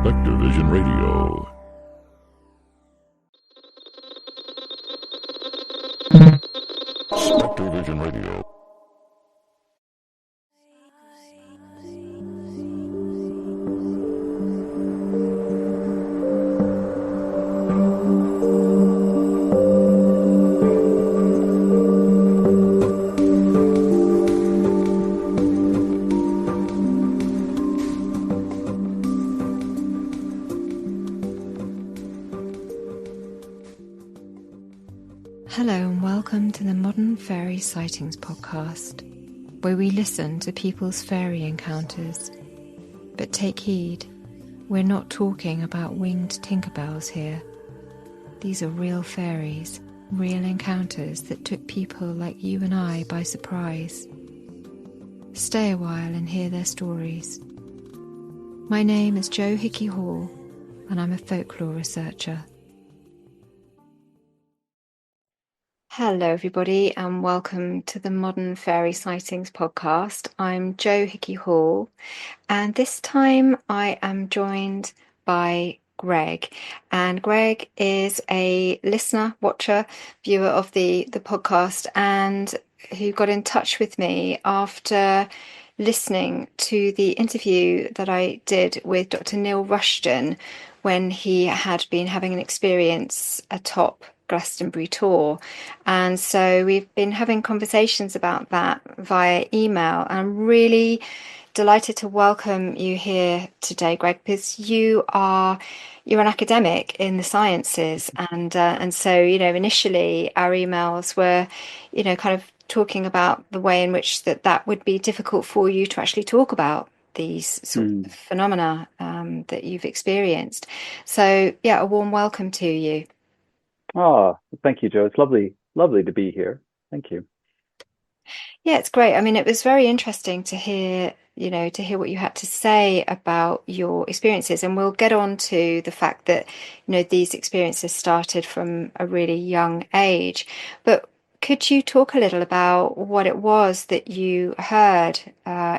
SpectreVision Radio. SpectreVision Radio. Hello and welcome to the Modern Fairy Sightings Podcast, where we listen to people's fairy encounters. But take heed, we're not talking about winged Tinkerbells here. These are real fairies, real encounters that took people like you and I by surprise. Stay a while and hear their stories. My name is Jo Hickey Hall, and I'm a folklore researcher. Hello everybody and welcome to the Modern Fairy Sightings Podcast. I'm Jo Hickey Hall and this time I am joined by Greg. And Greg is a listener, watcher, viewer of the podcast and who got in touch with me after listening to the interview that I did with Dr. Neil Rushton when he had been having an experience atop Glastonbury tour. And so we've been having conversations about that via email. And I'm really delighted to welcome you here today, Greg, because you're an academic in the sciences. And so, initially our emails were, kind of talking about the way in which that would be difficult for you to actually talk about these sort of phenomena that you've experienced. So, a warm welcome to you. Oh, thank you, Jo. It's lovely to be here. Thank you. Yeah, it's great. I mean, it was very interesting to hear what you had to say about your experiences. And we'll get on to the fact that, these experiences started from a really young age. But could you talk a little about what it was that you heard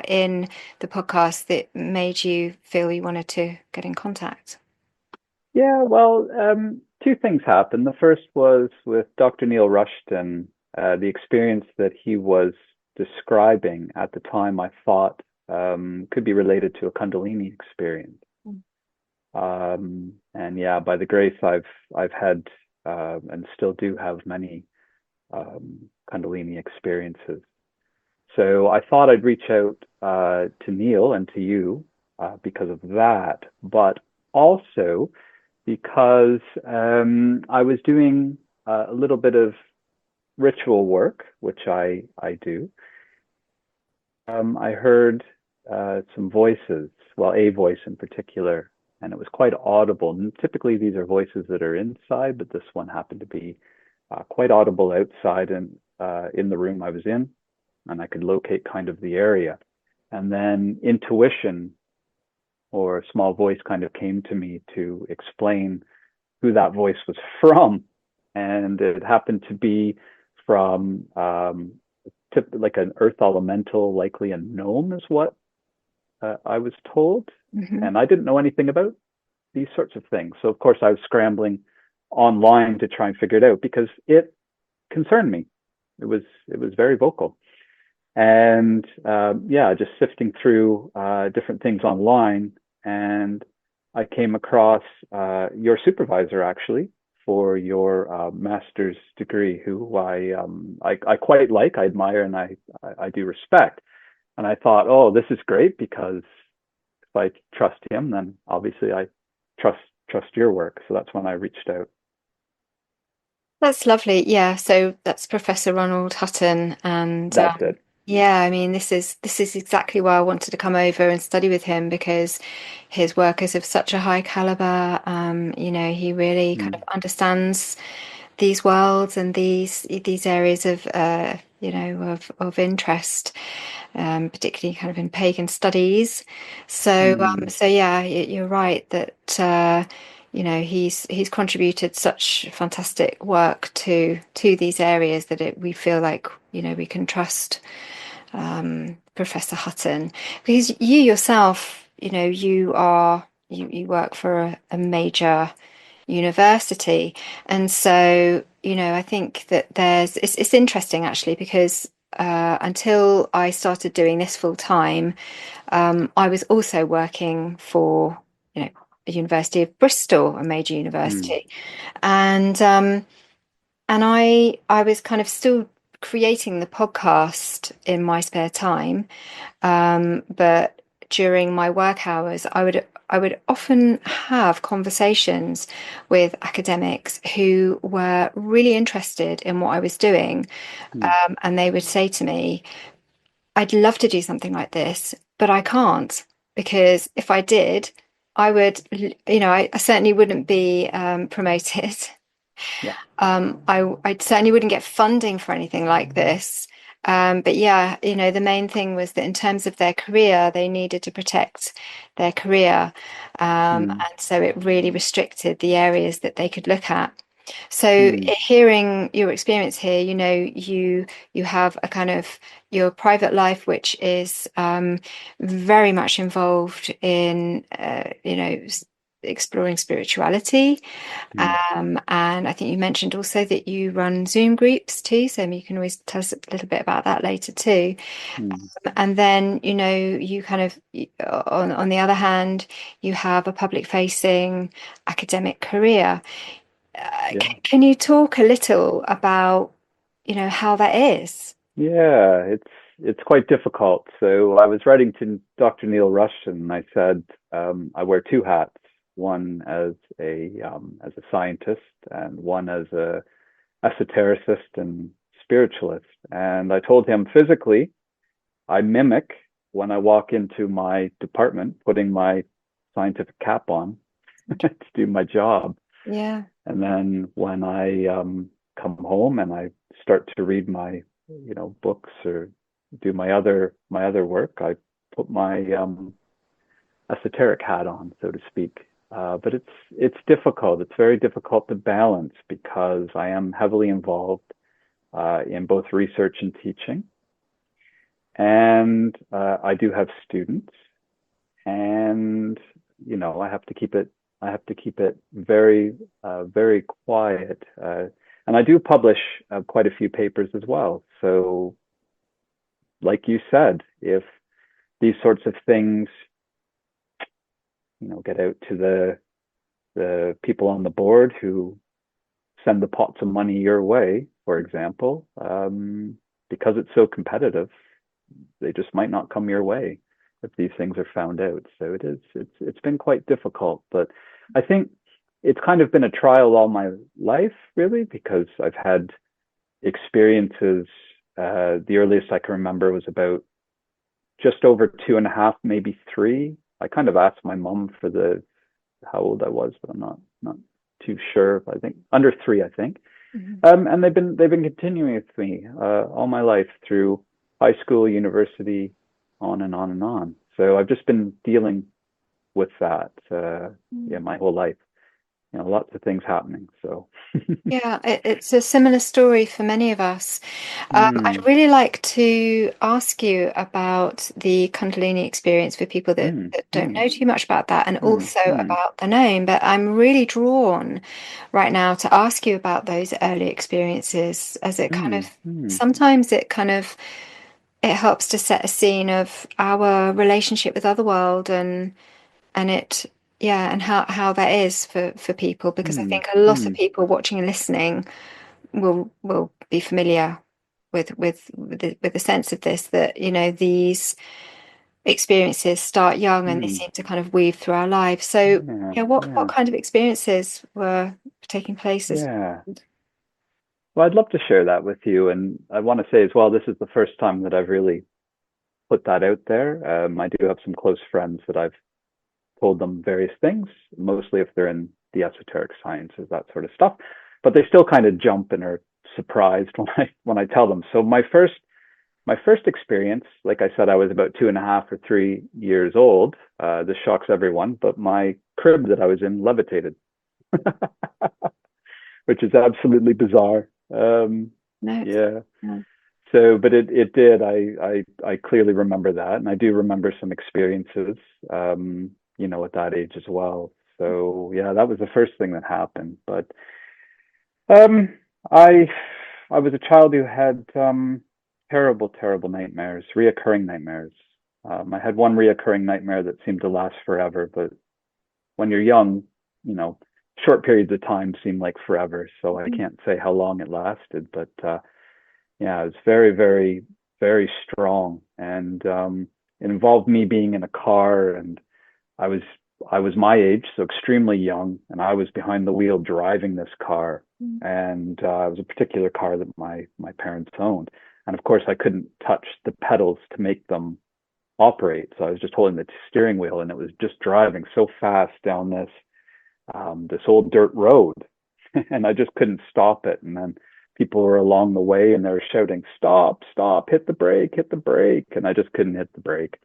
in the podcast that made you feel you wanted to get in contact? Yeah, well, two things happened. The first was with Dr. Neil Rushton, the experience that he was describing at the time I thought could be related to a Kundalini experience. And yeah, by the grace I've had and still do have many Kundalini experiences. So I thought I'd reach out to Neil and to you because of that, but also because I was doing a little bit of ritual work, which I do. I heard some voices, well, a voice in particular, and it was quite audible. And typically these are voices that are inside, but this one happened to be quite audible outside and in the room I was in, and I could locate kind of the area. And then intuition or a small voice kind of came to me to explain who that voice was from. And it happened to be from like an earth elemental, likely a gnome is what I was told. Mm-hmm. And I didn't know anything about these sorts of things. So of course I was scrambling online to try and figure it out because it concerned me. It was very vocal. And just sifting through different things online, and I came across your supervisor actually for your master's degree, who I quite like, I admire, and I do respect. And I thought, oh, this is great because if I trust him, then obviously I trust your work. So that's when I reached out. That's lovely. Yeah. So that's Professor Ronald Hutton, and that's it. Yeah, I mean, this is exactly why I wanted to come over and study with him, because his work is of such a high caliber. He really kind of understands these worlds and these areas of of interest, particularly kind of in pagan studies. So you're right that he's contributed such fantastic work to these areas that we feel like we can trust Professor Hutton, because you yourself, you are you work for a major university. And so, I think that it's interesting actually, because until I started doing this full time, I was also working for, a University of Bristol, a major Mm. university. And I was kind of still creating the podcast in my spare time. But during my work hours, I would often have conversations with academics who were really interested in what I was doing. Mm. And they would say to me, I'd love to do something like this, but I can't, because if I did, I would, I certainly wouldn't be promoted. Yeah. I certainly wouldn't get funding for anything like this. But yeah, the main thing was that in terms of their career, they needed to protect their career. Mm. And so it really restricted the areas that they could look at. So Mm. hearing your experience here, you have a kind of your private life, which is very much involved in, exploring spirituality. Mm. And I think you mentioned also that you run Zoom groups too. So you can always tell us a little bit about that later too. Mm. And then, you kind of, on the other hand, you have a public facing academic career. Yeah. Can you talk a little about, how that is? Yeah, it's quite difficult. So I was writing to Dr. Neil Rushton, and I said I wear two hats, one as a scientist and one as a esotericist and spiritualist. And I told him physically, I mimic when I walk into my department, putting my scientific cap on to do my job. Yeah. And then when I come home and I start to read my, books or do my other work, I put my esoteric hat on, so to speak. But it's difficult. It's very difficult to balance because I am heavily involved in both research and teaching, and I do have students, and I have to keep it. I have to keep it very, very quiet. And I do publish quite a few papers as well. So, like you said, if these sorts of things, get out to the people on the board who send the pots of money your way, for example, because it's so competitive, they just might not come your way if these things are found out. So it's been quite difficult, but I think it's kind of been a trial all my life, really, because I've had experiences. The earliest I can remember was about just over 2.5, maybe 3. I kind of asked my mom for how old I was, but I'm not too sure. I think under 3, I think. Mhm. And they've been continuing with me all my life through high school, university, on and on and on. So I've just been dealing with that, my whole life. Lots of things happening. So. Yeah, it's a similar story for many of us. I'd Mm. really like to ask you about the Kundalini experience for people that, Mm. that don't Mm. know too much about that, and Mm. also Mm. about the gnome. But I'm really drawn right now to ask you about those early experiences, as it kind of Mm. Mm. sometimes it helps to set a scene of our relationship with otherworld, and it yeah, and how that is for people, because I Mm. think a lot of Mm. people watching and listening will be familiar with the sense of this, that these experiences start young and they Mm. seem to kind of weave through our lives. So Yeah. yeah, what Yeah. kind of experiences were taking place as Yeah. Well, I'd love to share that with you, and I want to say as well, this is the first time that I've really put that out there. I do have some close friends that I've told them various things, mostly if they're in the esoteric sciences, that sort of stuff. But they still kind of jump and are surprised when I tell them. So my first experience, like I said, I was about 2.5 or 3 years old. This shocks everyone, but my crib that I was in levitated, which is absolutely bizarre. no? Yeah. No. So, but it did. I clearly remember that, and I do remember some experiences. at that age as well. So yeah, that was the first thing that happened. But um, I was a child who had terrible, terrible nightmares, reoccurring nightmares. I had one reoccurring nightmare that seemed to last forever, but when you're young, you know, short periods of time seem like forever. So I can't say how long it lasted, but yeah, it was very, very, very strong, and it involved me being in a car, and I was I was my age, so extremely young, and I was behind the wheel driving this car, and it was a particular car that my parents owned, and of course I couldn't touch the pedals to make them operate, so I was just holding the steering wheel, and it was just driving so fast down this old dirt road, and I just couldn't stop it, and then people were along the way and they were shouting, "Stop, stop, hit the brake," and I just couldn't hit the brake.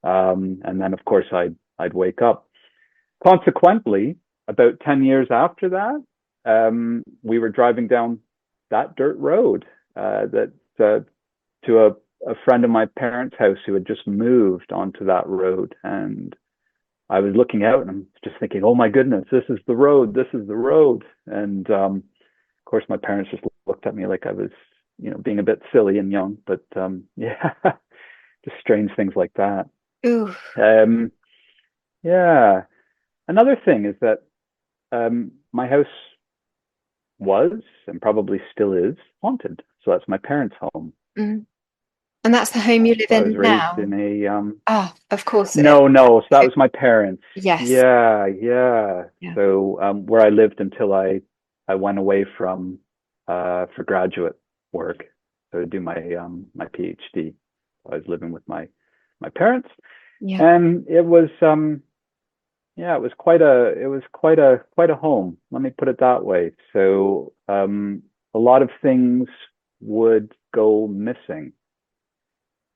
And then of course I'd wake up. Consequently, about 10 years after that, we were driving down that dirt road that to a friend of my parents' house who had just moved onto that road. And I was looking out and I'm just thinking, oh my goodness, this is the road. This is the road. And of course, my parents just looked at me like I was, being a bit silly and young. But yeah, just strange things like that. Ooh. Yeah. Another thing is that my house was and probably still is haunted. So that's my parents' home. Mm. And that's the home you live So I was in raised now? in a Ah, of course it is. no. So that was my parents. Yes. Yeah. Yeah. So where I lived until I went away from for graduate work, so to do my PhD. I was living with my parents, Yeah. and it was yeah, it was quite a home. Let me put it that way. So a lot of things would go missing,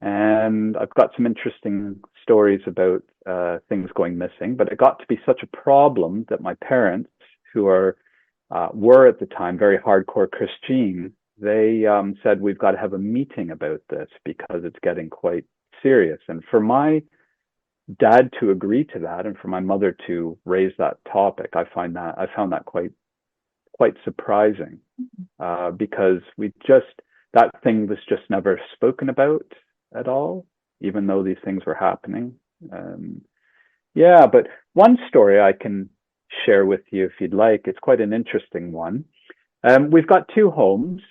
and I've got some interesting stories about things going missing. But it got to be such a problem that my parents, who were at the time very hardcore Christian, they said we've got to have a meeting about this because it's getting quite serious. And for my dad to agree to that, and for my mother to raise that topic, I found that quite surprising, because that thing was just never spoken about at all, even though these things were happening. Yeah, but one story I can share with you if you'd like. It's quite an interesting one. We've got two homes.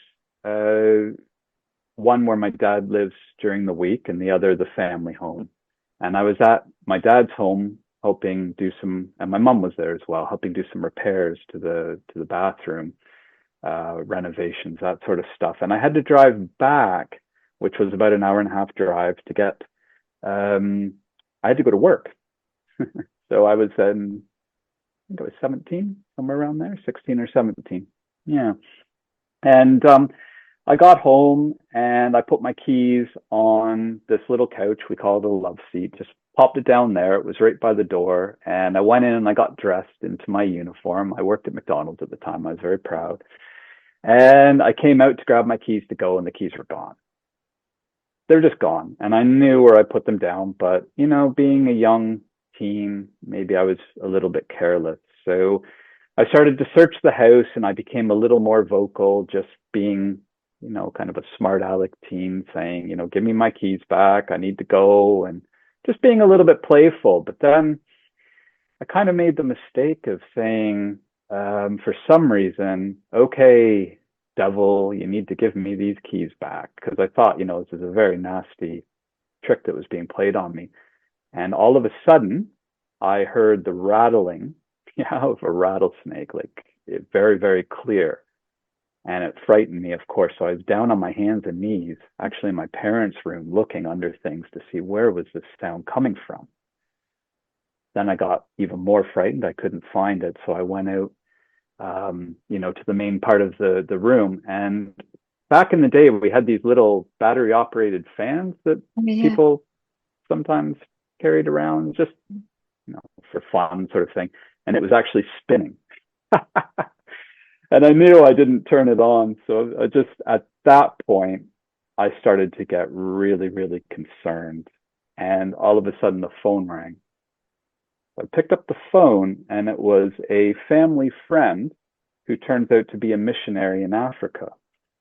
One where my dad lives during the week, and the other the family home. And I was at my dad's home helping do some, and my mom was there as well, helping do some repairs to the bathroom, renovations, that sort of stuff. And I had to drive back, which was about an hour and a half drive to get. I had to go to work, so I was I think I was 17, somewhere around there, 16 or 17. Yeah, and I got home and I put my keys on this little couch. We call it a love seat. Just popped it down there. It was right by the door. And I went in and I got dressed into my uniform. I worked at McDonald's at the time. I was very proud. And I came out to grab my keys to go, and the keys were gone. They're just gone. And I knew where I put them down. But, being a young teen, maybe I was a little bit careless. So I started to search the house, and I became a little more vocal, just being kind of a smart aleck teen, saying, give me my keys back. I need to go, and just being a little bit playful. But then I kind of made the mistake of saying, for some reason, okay, devil, you need to give me these keys back. Because I thought, this is a very nasty trick that was being played on me. And all of a sudden, I heard the rattling of a rattlesnake, like very, very clear. And it frightened me, of course. So I was down on my hands and knees, actually in my parents' room, looking under things to see where was this sound coming from. Then I got even more frightened. I couldn't find it. So I went out, to the main part of the room. And back in the day, we had these little battery operated fans that people sometimes carried around just, for fun sort of thing. And it was actually spinning. And I knew I didn't turn it on. So I just, at that point, I started to get really, really concerned. And all of a sudden the phone rang. I picked up the phone, and it was a family friend who turns out to be a missionary in Africa.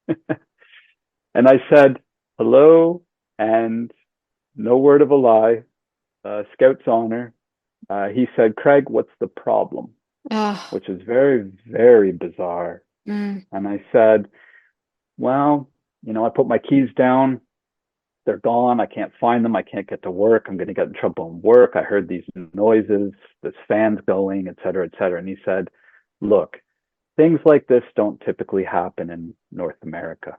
And I said, hello, and no word of a lie, Scout's honor. He said, Craig, what's the problem? Which is very, very bizarre. And I said, well, I put my keys down. They're gone. I can't find them. I can't get to work. I'm going to get in trouble in work. I heard these noises, this fan's going, et cetera, et cetera. And he said, look, things like this don't typically happen in North America.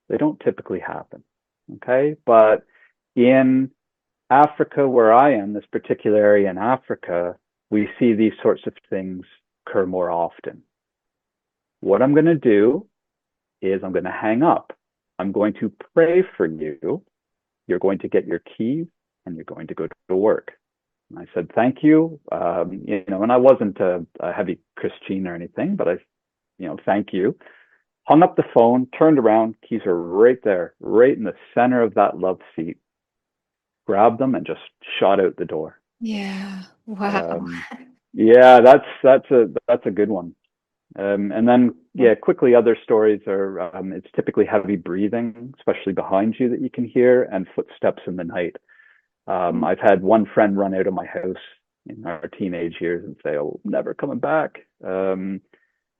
They don't typically happen. Okay. But in Africa, where I am, this particular area in Africa, we see these sorts of things occur more often. What I'm going to do is I'm going to hang up. I'm going to pray for you. You're going to get your keys and you're going to go to work. And I said, thank you. And I wasn't a heavy Christian or anything, but I, thank you. Hung up the phone, turned around, keys are right there, right in the center of that love seat. Grabbed them and just shot out the door. Yeah. Wow. Yeah, that's a good one. And then, quickly, other stories are, it's typically heavy breathing, especially behind you, that you can hear, and footsteps in the night. I've had one friend run out of my house in our teenage years and say, oh, never coming back. And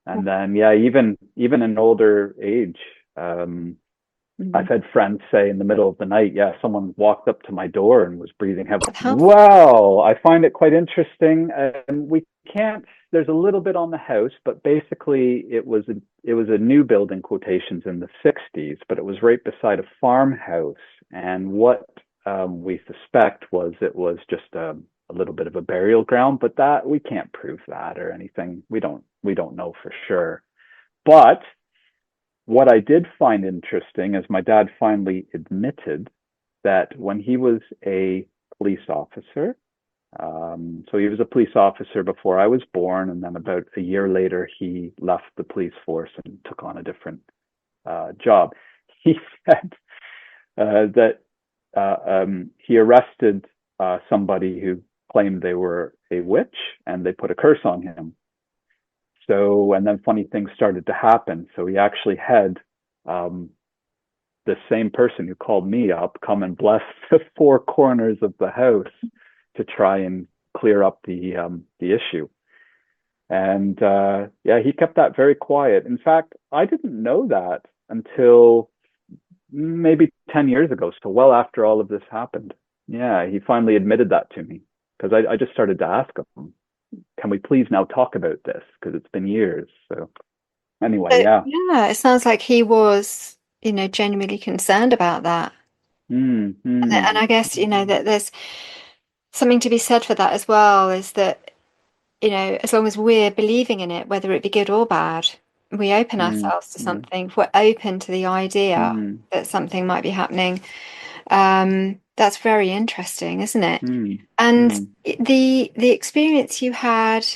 then, even in older age, I've had friends say in the middle of the night, someone walked up to my door and was breathing heavily. Well, I find it quite interesting. We can't, there's a little bit on the house, but basically it was a new build in quotations in the 60s, but it was right beside a farmhouse. And what we suspect was it was just a little bit of a burial ground, but that we can't prove that or anything. We don't know for sure. But what I did find interesting is my dad finally admitted that when he was a police officer, so he was a police officer before I was born, and then about a year later, he left the police force and took on a different job. He said that he arrested somebody who claimed they were a witch, and they put a curse on him. So, and then funny things started to happen. So he actually had the same person who called me up come and bless the four corners of the house to try and clear up the issue. And he kept that very quiet. In fact, I didn't know that until maybe 10 years ago. So well after all of this happened. Yeah, he finally admitted that to me, because I just started to ask him, can we please now talk about this? Because it's been years. So anyway, Yeah, it sounds like he was, genuinely concerned about that. And I guess, that there's something to be said for that as well, is that, as long as we're believing in it, whether it be good or bad, we open ourselves to something. If we're open to the idea that something might be happening, that's very interesting, isn't it? And the experience you had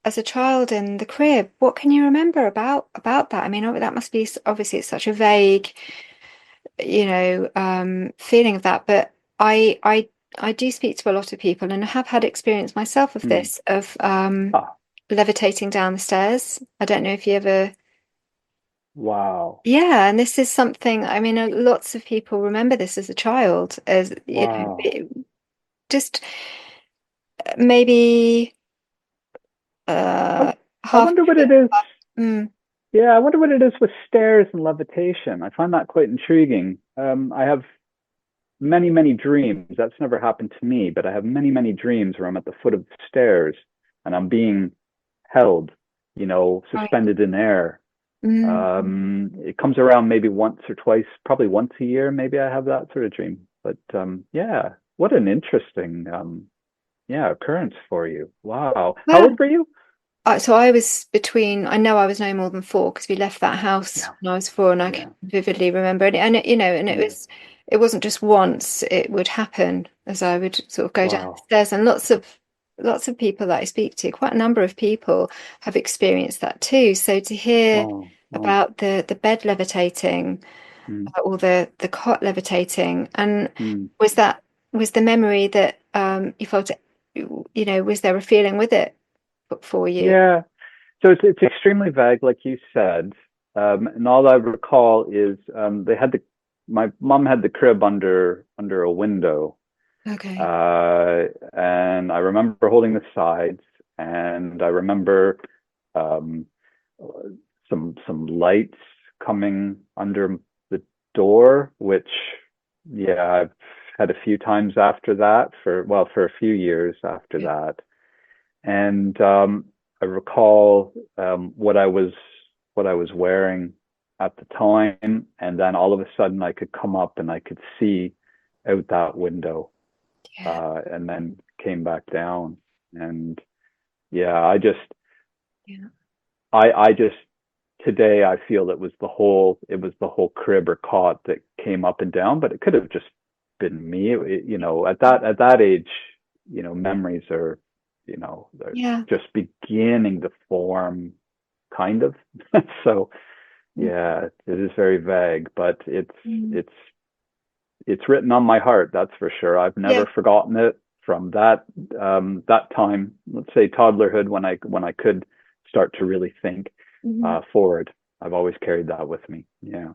as a child in the crib, what can you remember about that? I mean, that must be, obviously it's such a vague, feeling of that, but I do speak to a lot of people, and I have had experience myself of this, of levitating down the stairs. I don't know if you ever. Wow. Yeah, and this is something, I mean, lots of people remember this as a child, as just maybe I wonder what it is. Yeah, I wonder what it is with stairs and levitation. I find that quite intriguing. I have many, many dreams. That's never happened to me, but I have many, many dreams where I'm at the foot of the stairs and I'm being held, suspended in air. It comes around maybe once or twice, probably once a year. Maybe I have that sort of dream. But what an interesting occurrence for you. Wow. How old were you? So I was I know I was no more than 4, because we left that house when I was 4, and I can vividly remember it. And it wasn't just once; it would happen as I would sort of go down the stairs. And lots of people that I speak to, quite a number of people, have experienced that too. So to hear about the bed levitating, or the cot levitating, and was the memory that you felt was there a feeling with it for you? Yeah. So it's extremely vague, like you said. And all I recall is my mom had the crib under a window. Okay. And I remember holding the sides, and I remember um, some lights coming under the door, which, yeah, I've had a few times after that for a few years after that. And I recall what I was wearing at the time, and then all of a sudden I could come up and I could see out that window, Yeah. and then came back down. And yeah, I just Yeah. I just today I feel it was the whole crib or cot that came up and down, but it could have just been me. At that age, memories are, they're Yeah. just beginning to form, kind of. So yeah, it is very vague, but Mm. it's written on my heart, that's for sure. I've Yeah. never forgotten it from that time, let's say toddlerhood, when I could start to really think Mhm. forward. I've always carried that with me. Yeah.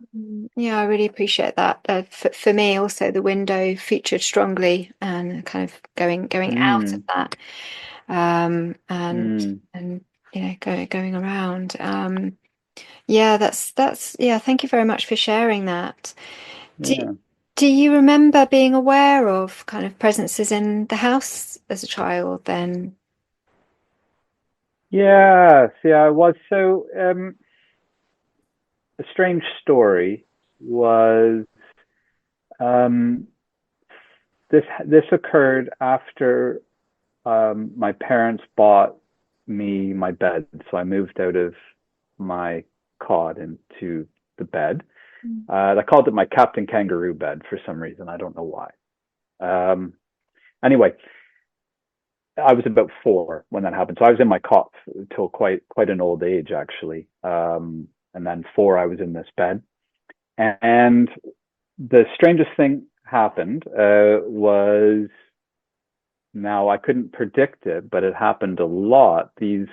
Yeah, I really appreciate that. For me, also the window featured strongly, and kind of going out of Mm, that, and mm, going around. Yeah, that's yeah. Thank you very much for sharing that. Do yeah. do you remember being aware of kind of presences in the house as a child then? Yes, yeah, I was. So a strange story was, um, this occurred after my parents bought me my bed. So I moved out of my cot into the bed. Mm. I called it my Captain Kangaroo bed for some reason. I don't know why. Um, anyway, I was about 4 when that happened. So I was in my cot till quite an old age, actually. And then 4, I was in this bed. And the strangest thing happened, was, now I couldn't predict it, but it happened a lot. These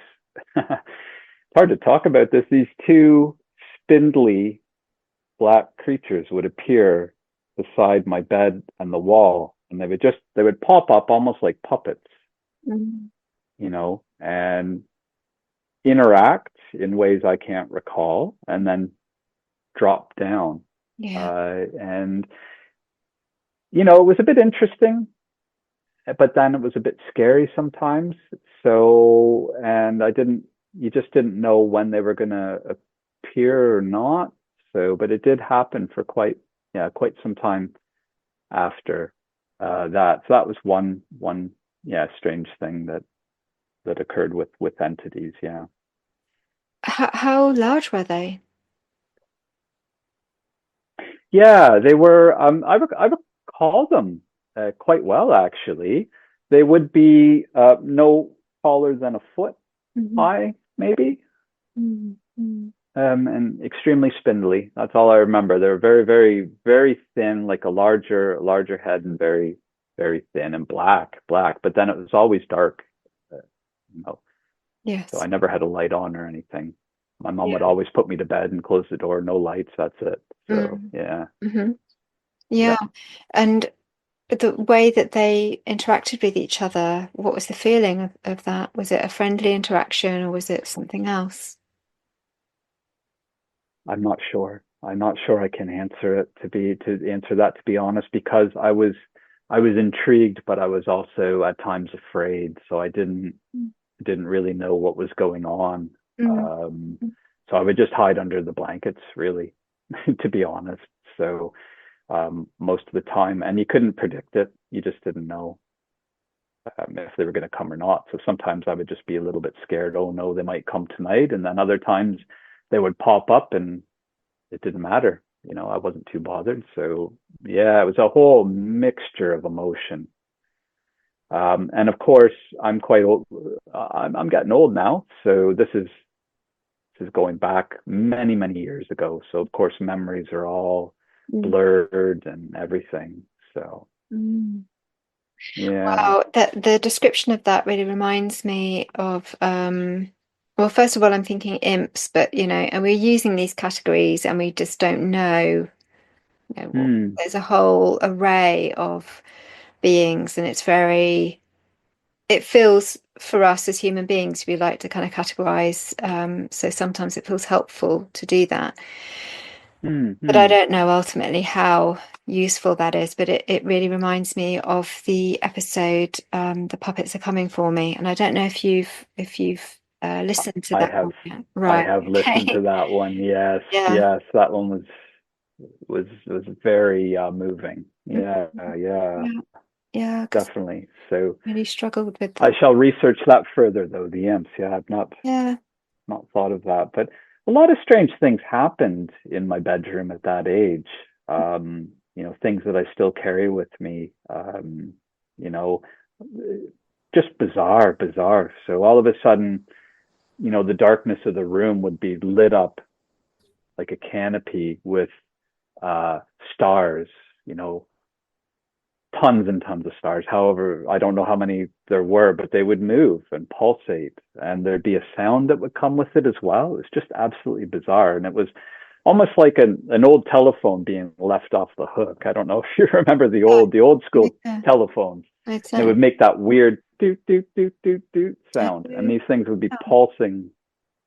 it's hard to talk about this. These two spindly black creatures would appear beside my bed and the wall, and they would pop up almost like puppets, Mm. and interact in ways I can't recall, and then drop down. Yeah. And it was a bit interesting, but then it was a bit scary sometimes. So, and you just didn't know when they were going to appear or not. So, but it did happen for quite some time after that. So that was one, yeah, strange thing that occurred with entities. Yeah. How large were they? Yeah, they were. I recall them quite well, actually. They would be no taller than a foot Hmm. high, maybe, Mm. and extremely spindly. That's all I remember. They were very, very, very thin, like a larger head, and very, very thin and black. But then it was always dark, uh, you know. So Yes. I never had a light on or anything. My mom would Yeah. always put me to bed and close the door, no lights. That's it. So Mm. yeah, Hmm. yeah. Yeah. And the way that they interacted with each other, what was the feeling of that? Was it a friendly interaction or was it something else? I'm not sure. I'm not sure I can answer it to answer that, to be honest, because I was intrigued, but I was also at times afraid. So I didn't really know what was going on. Mm. Um, so I would just hide under the blankets, really, to be honest. So most of the time, and you couldn't predict it. You just didn't know if they were going to come or not. So sometimes I would just be a little bit scared. Oh no, they might come tonight. And then other times they would pop up and it didn't matter. I wasn't too bothered. So yeah, it was a whole mixture of emotion. And of course, I'm quite old. I'm getting old now, so this is going back many many years ago. So of course, memories are all Mm. blurred and everything. So Mm. Yeah. Wow, that the description of that really reminds me of well, first of all, I'm thinking imps, but and we're using these categories and we just don't know, Hmm. there's a whole array of beings, and it feels for us as human beings, we like to kind of categorize. So sometimes it feels helpful to do that. Hmm. But I Hmm. don't know ultimately how useful that is. But it really reminds me of the episode, The Puppets Are Coming For Me. And I don't know if you've listened to I that have one yet. I Right. have listened to Okay. that one. Yes, Yeah. yes, that one was very moving. Yeah, Mhm. yeah, Yeah. Yeah. Because definitely. So I really struggled with I that. shall research that further, though. The imps. Yeah, I've Yeah. not thought of that, but a lot of strange things happened in my bedroom at that age. Things that I still carry with me. You know, just bizarre, bizarre. So all of a sudden, the darkness of the room would be lit up like a canopy with uh, stars, you know, tons and tons of stars. However, I don't know how many there were, but they would move and pulsate, and there'd be a sound that would come with it as well. It's just absolutely bizarre, and it was almost like an old telephone being left off the hook. I don't know if you remember the old school Yeah. telephones, I and it would certainly make that weird doot doot doot doot doot sound, and do. these things would be pulsing.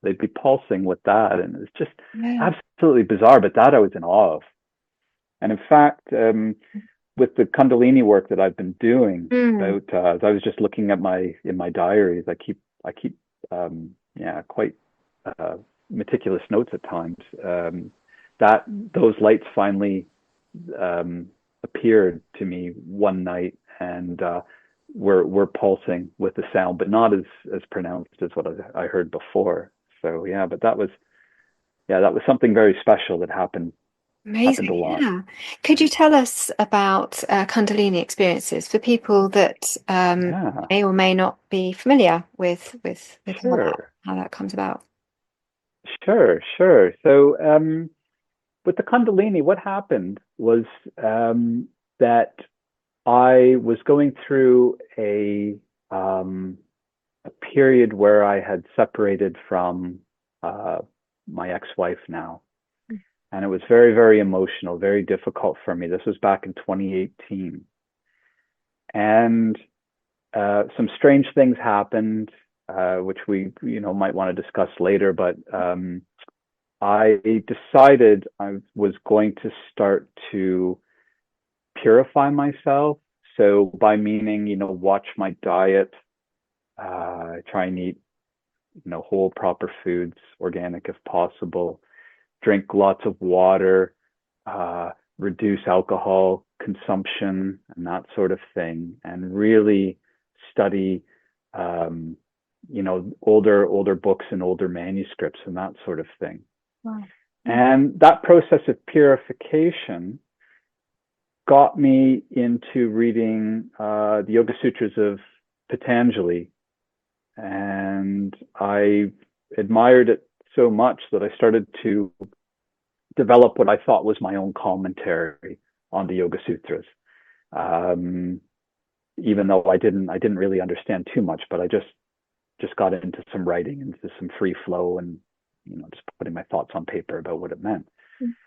They'd be pulsing with that, and it's just Yeah. absolutely bizarre. But that I was in awe of. And in fact, with the Kundalini work that I've been doing, Mm. about as I was just looking at my diaries, I keep quite uh, meticulous notes at times. That those lights finally appeared to me one night, and were pulsing with the sound, but not as pronounced as what I heard before. So yeah, but that was something very special that happened a Amazing, lot. yeah. Could you tell us about Kundalini experiences for people that Yeah, may or may not be familiar with sure. how that comes about? Sure, sure. So, with the Kundalini, what happened was that I was going through um, a period where I had separated from uh, my ex-wife now, and it was very, very emotional, very difficult for me. This was back in 2018, and some strange things happened, which we, might want to discuss later. But I decided I was going to start to purify myself. So by meaning, watch my diet, try and eat, whole proper foods, organic if possible, drink lots of water, reduce alcohol consumption and that sort of thing, and really study, um, older books and older manuscripts and that sort of thing. Wow. Mm. And that process of purification got me into reading the Yoga Sutras of Patanjali. And I admired it so much that I started to develop what I thought was my own commentary on the Yoga Sutras. Um, Even though I didn't really understand too much, but I just got into some writing, into some free flow, and just putting my thoughts on paper about what it meant.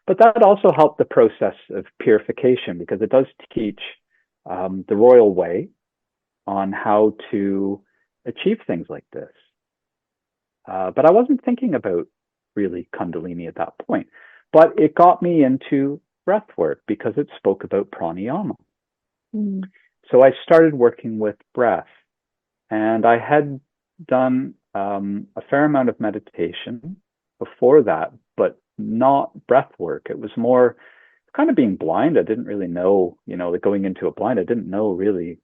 But that also helped the process of purification, because it does teach the royal way on how to achieve things like this. But I wasn't thinking about really Kundalini at that point. But it got me into breath work because it spoke about pranayama. Mm. So I started working with breath, and I had done a fair amount of meditation before that, but not breath work. It was more kind of being blind. I didn't really know, like going into a blind, I didn't know really,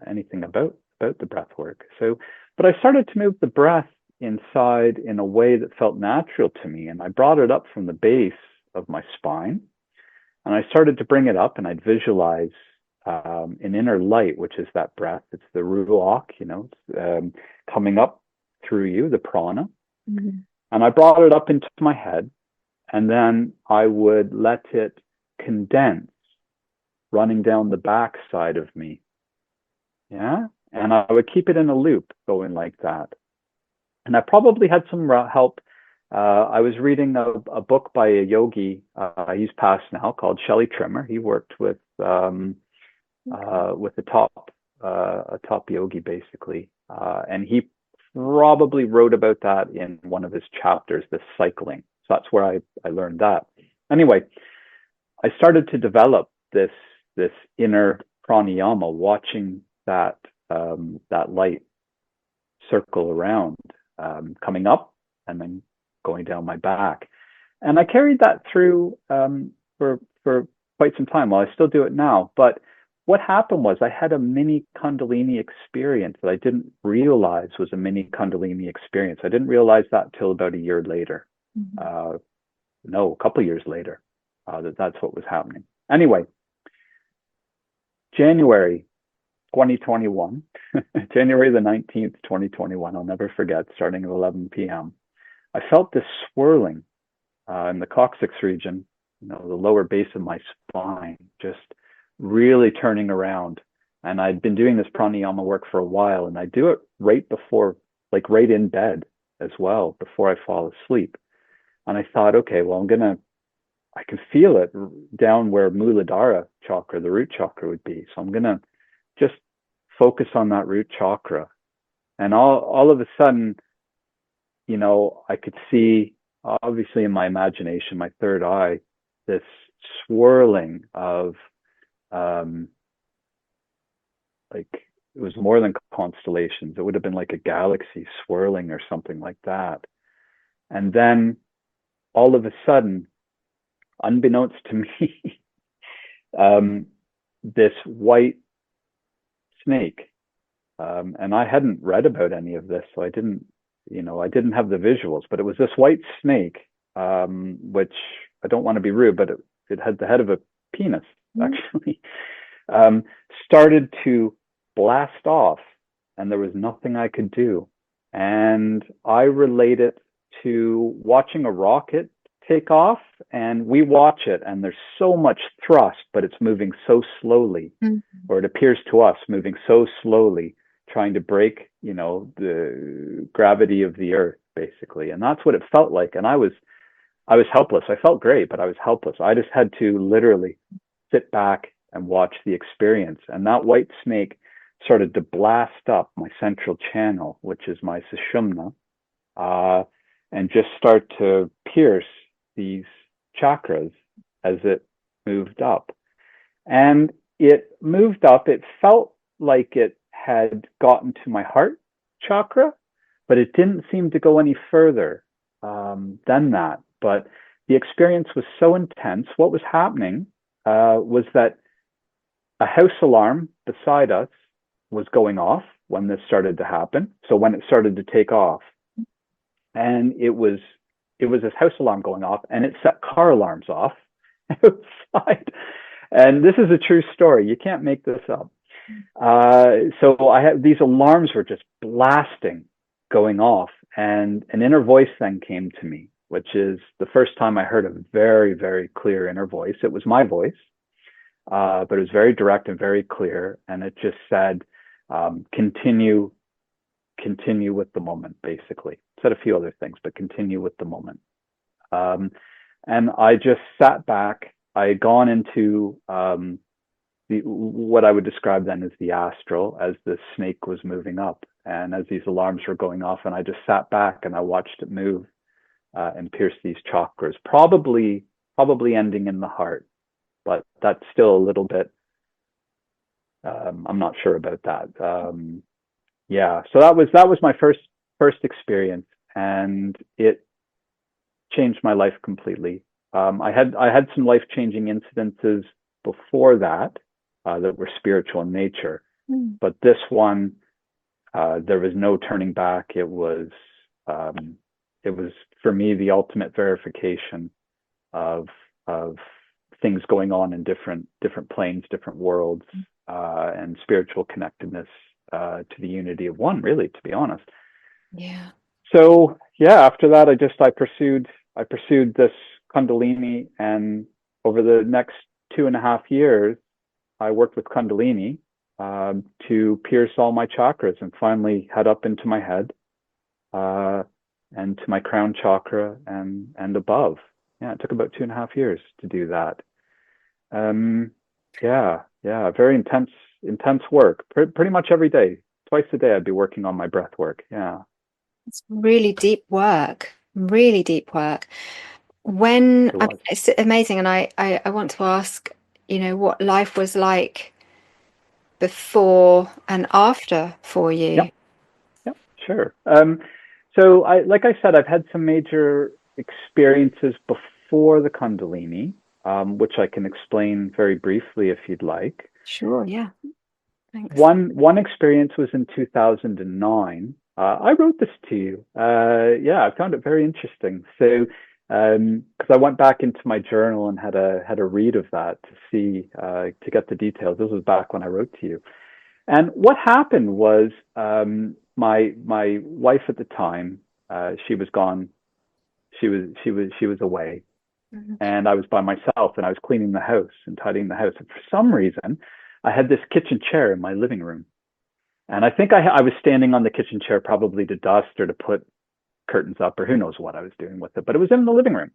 anything about the breath work. So, but I started to move the breath inside in a way that felt natural to me, and I brought it up from the base of my spine, and I started to bring it up, and I'd visualize an inner light, which is that breath. It's the ruach, coming up through you, the prana. Mhm. And I brought it up into my head, and then I would let it condense running down the back side of me. Yeah. And I would keep it in a loop going like that. And I probably had some help. I was reading a book by a yogi. He's passed now, called Shelley Trimmer. He worked with a top yogi, basically. And he probably wrote about that in one of his chapters, the cycling. So that's where I learned that. Anyway, I started to develop this inner pranayama, watching that light circle around, coming up and then going down my back. And I carried that through for quite some time. Well, I still do it now. But what happened was I had a mini Kundalini experience that I didn't realize was a mini Kundalini experience. I didn't realize that till about a year later. Mm-hmm. No, a couple of years later, that's what was happening. Anyway, January 2021, January the 19th, 2021, I'll never forget, starting at 11 p.m. I felt this swirling in the coccyx region, the lower base of my spine, just really turning around. And I'd been doing this pranayama work for a while, and I do it right before, like right in bed as well, before I fall asleep. And I thought, okay, well, I can feel it down where Muladhara chakra, the root chakra, would be. So I'm going to just focus on that root chakra. And all of a sudden, I could see, obviously in my imagination, my third eye, this swirling of, like, it was more than constellations. It would have been like a galaxy swirling or something like that. And then all of a sudden, unbeknownst to me, this white snake, and I hadn't read about any of this, so I didn't have the visuals, but it was this white snake, which, I don't want to be rude, but it had the head of a penis, actually, started to blast off, and there was nothing I could do. And I relate it to watching a rocket take off, and we watch it, and there's so much thrust, but it's moving so slowly, or it appears to us moving so slowly, trying to break, the gravity of the earth, basically. And that's what it felt like. And I was helpless. I felt great, but I was helpless. I just had to literally sit back and watch the experience. And that white snake started to blast up my central channel, which is my sushumna, and just start to pierce these chakras as it moved up. And it moved up. It felt like it had gotten to my heart chakra, but it didn't seem to go any further than that. But the experience was so intense. What was happening was that a house alarm beside us was going off when this started to happen. So when it started to take off, and it was this house alarm going off, and it set car alarms off outside. And this is a true story. You can't make this up. So I had these alarms were just blasting, going off, and an inner voice then came to me, which is the first time I heard a very, very clear inner voice. It was my voice, but it was very direct and very clear. And it just said, continue with the moment, basically. It said a few other things, but continue with the moment. And I just sat back. I had gone into what I would describe then as the astral, as the snake was moving up, and as these alarms were going off, and I just sat back and I watched it move and pierce these chakras, probably ending in the heart, but that's still a little bit, I'm not sure about that. So that was my first experience, and it changed my life completely. I had some life-changing incidences before that that were spiritual in nature, but this one, there was no turning back. It was for me the ultimate verification of things going on in different planes, different worlds, and spiritual connectedness to the unity of one, really, to be honest. Yeah. So after that, I pursued this Kundalini, and over the next 2.5 years, I worked with Kundalini to pierce all my chakras and finally head up into my head and to my crown chakra and above. Yeah, it took about 2.5 years to do that. Very intense work. Pretty much every day, twice a day, I'd be working on my breath work. Yeah. It's really deep work, really deep work. When, I mean, it's amazing. And I want to ask, what life was like before and after for you. Yep, sure. So like I said, I've had some major experiences before the Kundalini, which I can explain very briefly if you'd like. Sure, yeah. Thanks. One experience was in 2009. I wrote this to you. I found it very interesting. So, because I went back into my journal and had a read of that to see to get the details. This was back when I wrote to you. And what happened was my wife at the time, she was gone. She was away, and I was by myself, and I was cleaning the house and tidying the house. And for some reason, I had this kitchen chair in my living room, and I think I was standing on the kitchen chair probably to dust or to put curtains up or who knows what I was doing with it. But it was in the living room.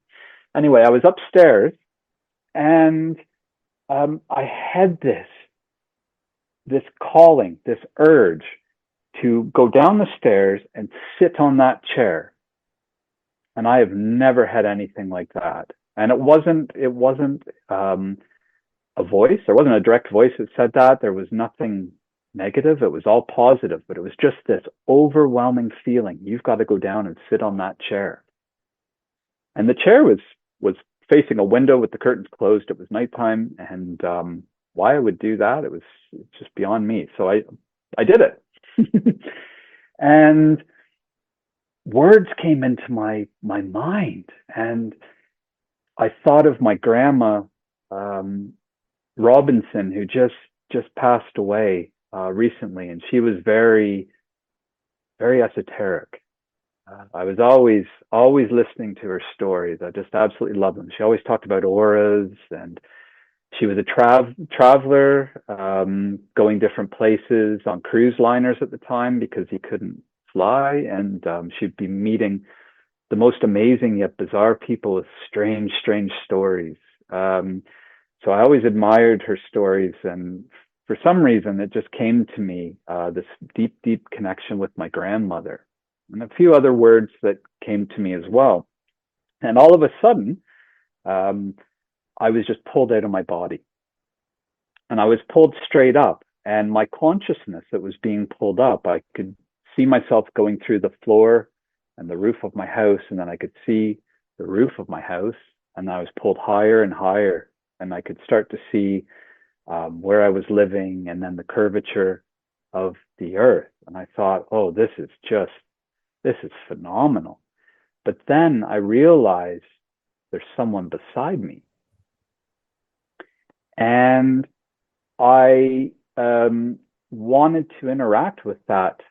Anyway, I was upstairs, and I had this calling, this urge to go down the stairs and sit on that chair. And I have never had anything like that. And it wasn't a voice. There wasn't a direct voice that said that. There was nothing negative. It was all positive, but it was just this overwhelming feeling. You've got to go down and sit on that chair. And the chair was facing a window with the curtains closed. It was nighttime, and why I would do that, it was just beyond me. So I did it. And words came into my mind, and I thought of my grandma Robinson, who just passed away recently, and she was very, very esoteric. I was always listening to her stories. I just absolutely loved them. She always talked about auras, and she was a traveler, going different places on cruise liners at the time because he couldn't fly, and she'd be meeting the most amazing yet bizarre people with strange stories. So I always admired her stories, and for some reason it just came to me, this deep connection with my grandmother, and a few other words that came to me as well. And all of a sudden, I was just pulled out of my body, and I was pulled straight up, and my consciousness that was being pulled up, I could see myself going through the floor and the roof of my house, and then I could see the roof of my house, and I was pulled higher and higher, and I could start to see where I was living, and then the curvature of the earth. And I thought, oh, this is phenomenal. But then I realized there's someone beside me, and I wanted to interact with that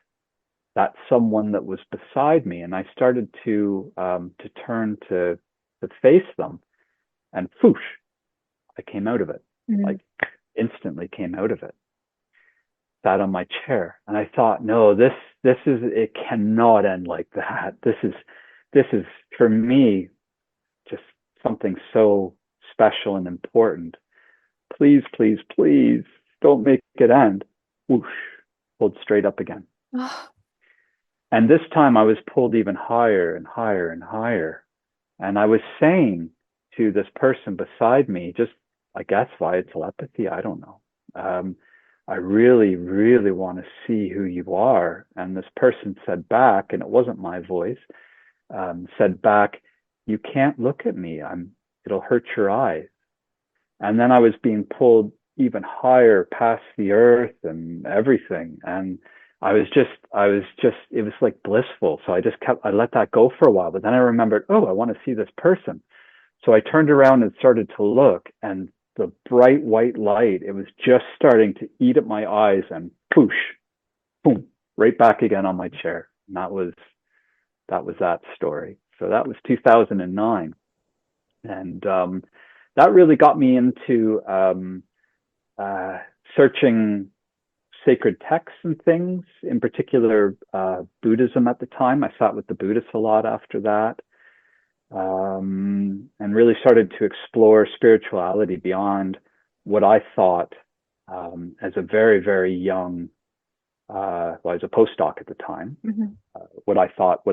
someone that was beside me, and I started to turn to face them, and whoosh, I came out of it. Like instantly came out of it. Sat on my chair, and I thought, no, this is, it cannot end like that. This is for me just something so special and important. Please don't make it end. Whoosh, pulled straight up again. And this time I was pulled even higher and higher and higher. And I was saying to this person beside me, just, I guess via telepathy, I don't know. I really want to see who you are. And this person said back, and it wasn't my voice, said back, you can't look at me. It'll hurt your eyes. And then I was being pulled even higher past the earth and everything. And it was like blissful. So I let that go for a while, but then I remembered, oh, I want to see this person. So I turned around and started to look, and the bright white light, it was just starting to eat at my eyes, and poosh, boom, right back again on my chair. And that was that story. So that was 2009. And that really got me into searching sacred texts and things, in particular Buddhism at the time. I sat with the Buddhists a lot after that, and really started to explore spirituality beyond what I thought as a very, very young, well, I was a postdoc at the time, what I thought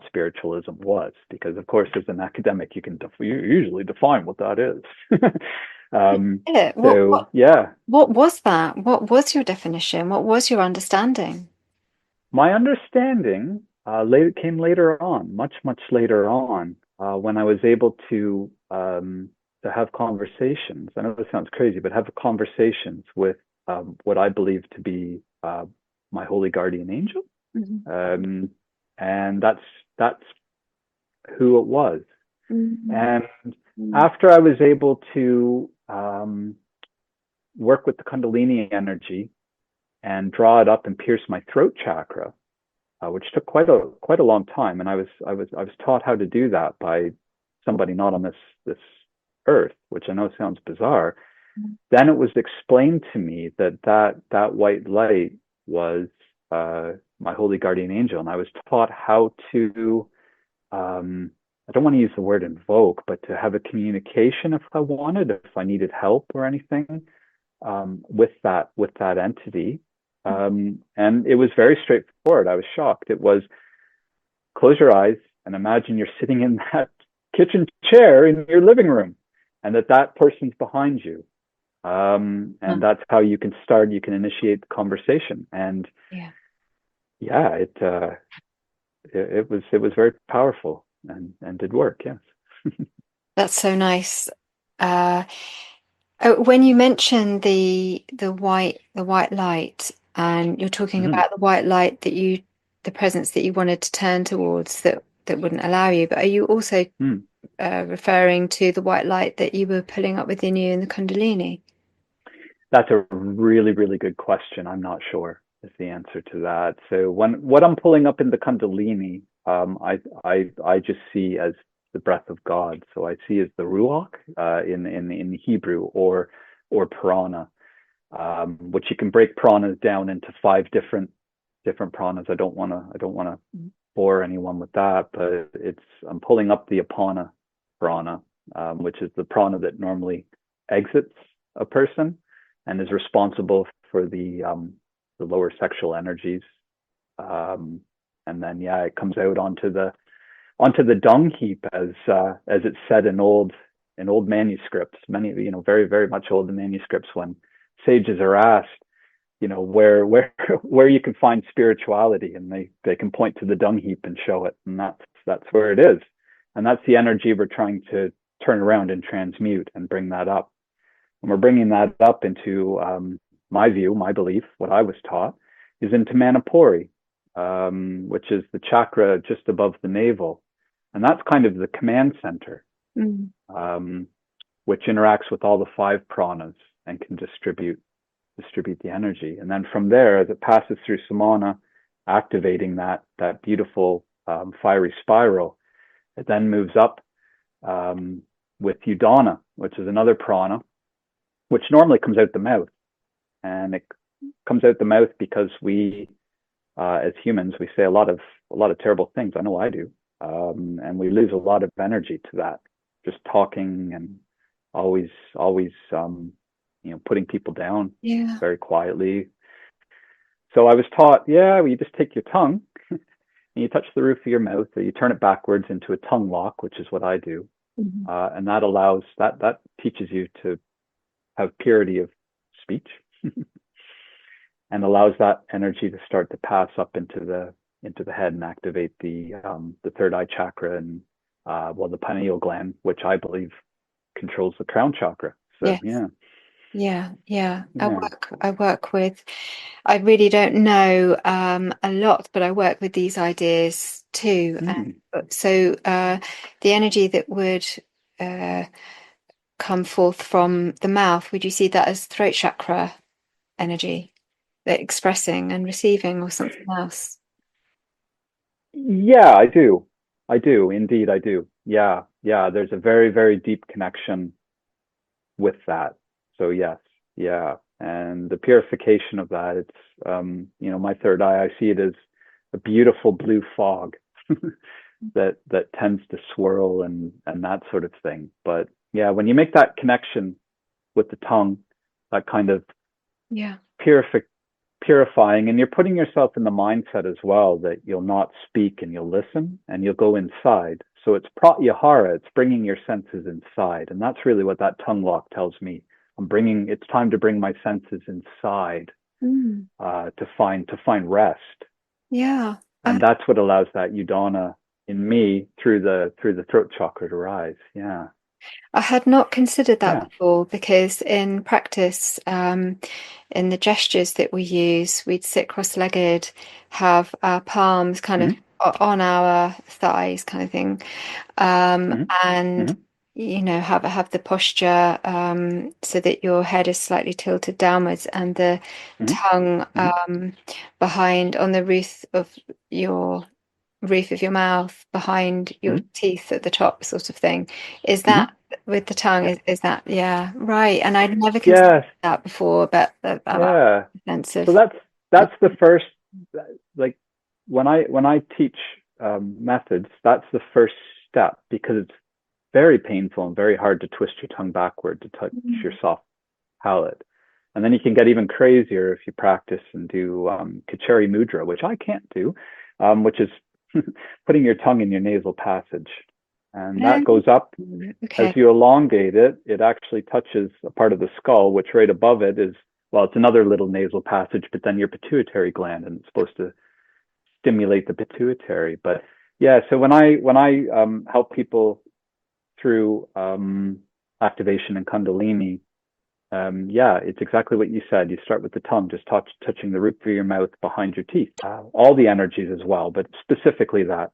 spiritualism was, because of course, as an academic, you usually define what that is. What was that? What was your definition? What was your understanding? My understanding came later on, much later on, when I was able to have conversations. I know this sounds crazy, but have conversations with what I believe to be my holy guardian angel, and that's who it was. And after I was able to work with the Kundalini energy and draw it up and pierce my throat chakra, which took quite a long time, and I was taught how to do that by somebody not on this earth, which I know sounds bizarre. Then it was explained to me that white light was my holy guardian angel, and I was taught how to I don't want to use the word invoke, but to have a communication if I wanted, if I needed help or anything with that entity. And it was very straightforward. I was shocked. It was close your eyes and imagine you're sitting in that kitchen chair in your living room, and that person's behind you. And that's how you can initiate the conversation. And it was very powerful and did work. Yes. That's so nice. When you mentioned the white light, and you're talking about the white light the presence that you wanted to turn towards that wouldn't allow you, but are you also referring to the white light that you were pulling up within you in the Kundalini? That's a really, really good question. I'm not sure is the answer to that. So what I'm pulling up in the Kundalini, I just see as the breath of God. So I see as the ruach in Hebrew, or prana, which you can break pranas down into 5 different pranas. I don't want to bore anyone with that, but I'm pulling up the apana prana, which is the prana that normally exits a person and is responsible for the lower sexual energies. And then it comes out onto the dung heap, as it's said in old manuscripts, many, very, very much old manuscripts, when sages are asked, where you can find spirituality, and they can point to the dung heap and show it, and that's where it is. And that's the energy we're trying to turn around and transmute and bring that up. And we're bringing that up into my view, my belief, what I was taught, is into Manipuri, which is the chakra just above the navel. And that's kind of the command center, which interacts with all the 5 pranas and can distribute the energy. And then from there, as it passes through Samana, activating that beautiful fiery spiral, it then moves up with Udana, which is another prana, which normally comes out the mouth. And it comes out the mouth because we, as humans, we say a lot of terrible things. I know I do. And we lose a lot of energy to that, just talking and always putting people down very quietly. So I was taught, you just take your tongue and you touch the roof of your mouth, or you turn it backwards into a tongue lock, which is what I do. And that allows, that teaches you to have purity of speech and allows that energy to start to pass up into the head and activate the third eye chakra and the pineal gland, which I believe controls the crown chakra. So I work with, I really don't know a lot, but I work with these ideas too. So the energy that would come forth from the mouth, would you see that as throat chakra energy, that expressing and receiving, or something else? Yeah, I do. Indeed, I do. Yeah. There's a very, very deep connection with that. So yes, yeah. And the purification of that, it's, my third eye, I see it as a beautiful blue fog that tends to swirl and that sort of thing. But yeah, when you make that connection with the tongue, that kind of purifying, and you're putting yourself in the mindset as well that you'll not speak and you'll listen and you'll go inside. So it's pratyahara, it's bringing your senses inside. And that's really what that tongue lock tells me. It's time to bring my senses inside to find rest. Yeah. And that's what allows that udana in me through the throat chakra to rise. Yeah. I had not considered that before, because in practice, in the gestures that we use, we'd sit cross-legged, have our palms kind of on our thighs kind of thing, and have the posture so that your head is slightly tilted downwards and the tongue behind on the roof of your mouth, behind your teeth at the top, sort of thing. Is that with the tongue? Is that right? And I'd never considered that before, but sense of... So that's the first, like when I teach methods, that's the first step, because it's very painful and very hard to twist your tongue backward to touch your soft palate. And then you can get even crazier if you practice and do Kachari Mudra, which I can't do, which is putting your tongue in your nasal passage. And that goes up. As you elongate it, it actually touches a part of the skull, which right above it is, well, it's another little nasal passage, but then your pituitary gland, and it's supposed to stimulate the pituitary. But yeah, so when I help people through activation and Kundalini, it's exactly what you said. You start with the tongue, just touching the roof of your mouth behind your teeth, all the energies as well, but specifically that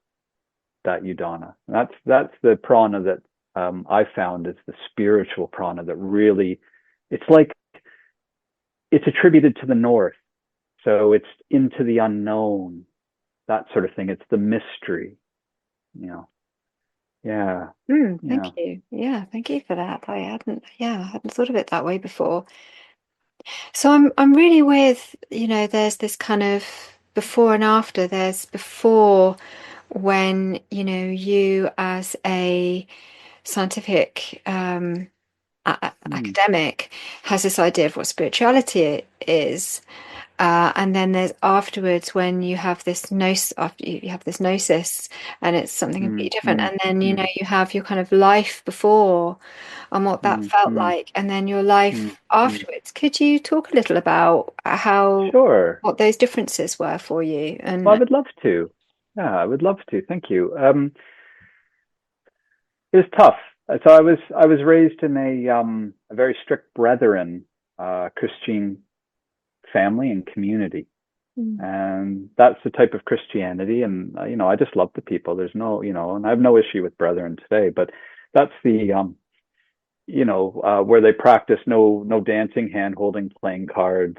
udana. And that's the prana that I found is the spiritual prana that really, it's attributed to the north. So it's into the unknown, that sort of thing. It's the mystery, Yeah. Thank you. Yeah, thank you for that. I hadn't thought of it that way before. So I'm really with, there's this kind of before and after. There's before, when, you as a scientific academic has this idea of what spirituality is. And then there's afterwards, when you have this gnosis, and it's something completely different. And then, you have your kind of life before and what that felt like, and then your life afterwards. Could you talk a little about what those differences were for you? And well, I would love to. Yeah, I would love to. Thank you. It was tough. So I was raised in a very strict Brethren Christian family and community, and that's the type of Christianity. And I just love the people. There's no, and I have no issue with Brethren today, but that's the where they practice no dancing, hand holding, playing cards,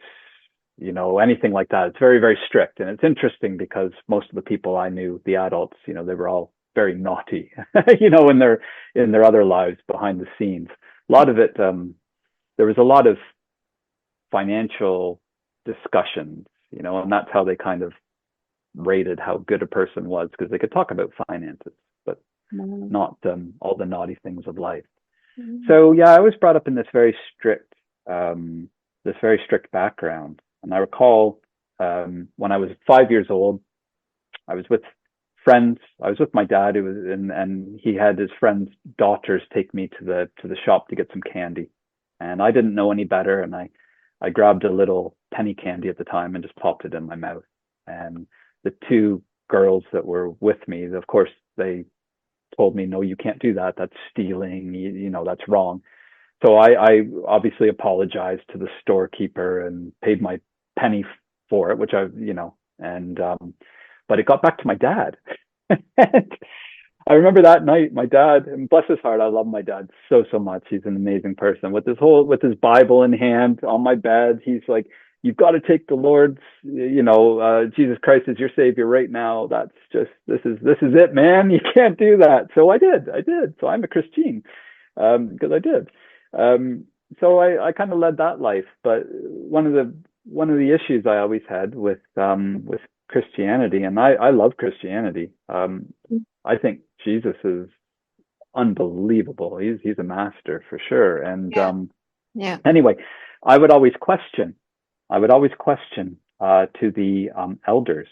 anything like that. It's very, very strict. And it's interesting because most of the people I knew, the adults, they were all very naughty, in their other lives behind the scenes. A lot of it, there was a lot of financial discussions, and that's how they kind of rated how good a person was, because they could talk about finances, but not all the naughty things of life. So yeah, I was brought up in this very strict background. And I recall when I was 5 years old, I was with friends. I was with my dad, and he had his friends' daughters take me to the shop to get some candy, and I didn't know any better, and I grabbed a little penny candy at the time and just popped it in my mouth. And the two girls that were with me, of course, they told me, no, you can't do that. That's stealing. That's wrong. So I obviously apologized to the storekeeper and paid my penny for it, which but it got back to my dad. And I remember that night, my dad, and bless his heart, I love my dad so much. He's an amazing person. With his Bible in hand on my bed, he's like, you've got to take the Lord's, Jesus Christ is your savior right now. That's just, this is it, man. You can't do that. So I did. So I'm a Christian, because I did. I kind of led that life. But one of the issues I always had with Christianity, and I love Christianity. I think Jesus is unbelievable. He's a master for sure. And Yeah. Yeah. anyway, I would always question. To the elders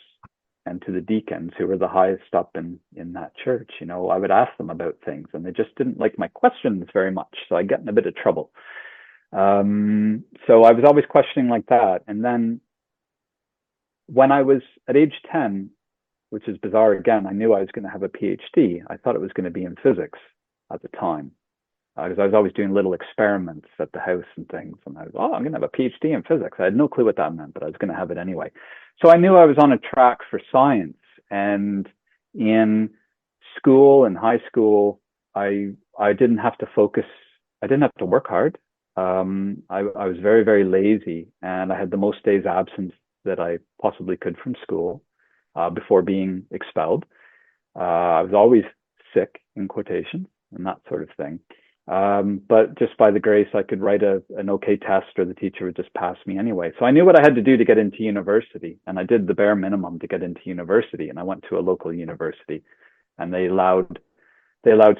and to the deacons who were the highest up in that church. I would ask them about things, and they just didn't like my questions very much. So I get in a bit of trouble. So I was always questioning like that. And then when I was at age 10, which is bizarre again, I knew I was going to have a PhD. I thought it was going to be in physics at the time, because I was always doing little experiments at the house and things. And I was, I'm going to have a PhD in physics. I had no clue what that meant, but I was going to have it anyway. So I knew I was on a track for science. And in school and high school, I didn't have to focus. I didn't have to work hard. I was very, very lazy, and I had the most days absence that I possibly could from school before being expelled. I was always sick, in quotations, and that sort of thing. But just by the grace, I could write an okay test, or the teacher would just pass me anyway. So I knew what I had to do to get into university, and I did the bare minimum to get into university. And I went to a local university, and they allowed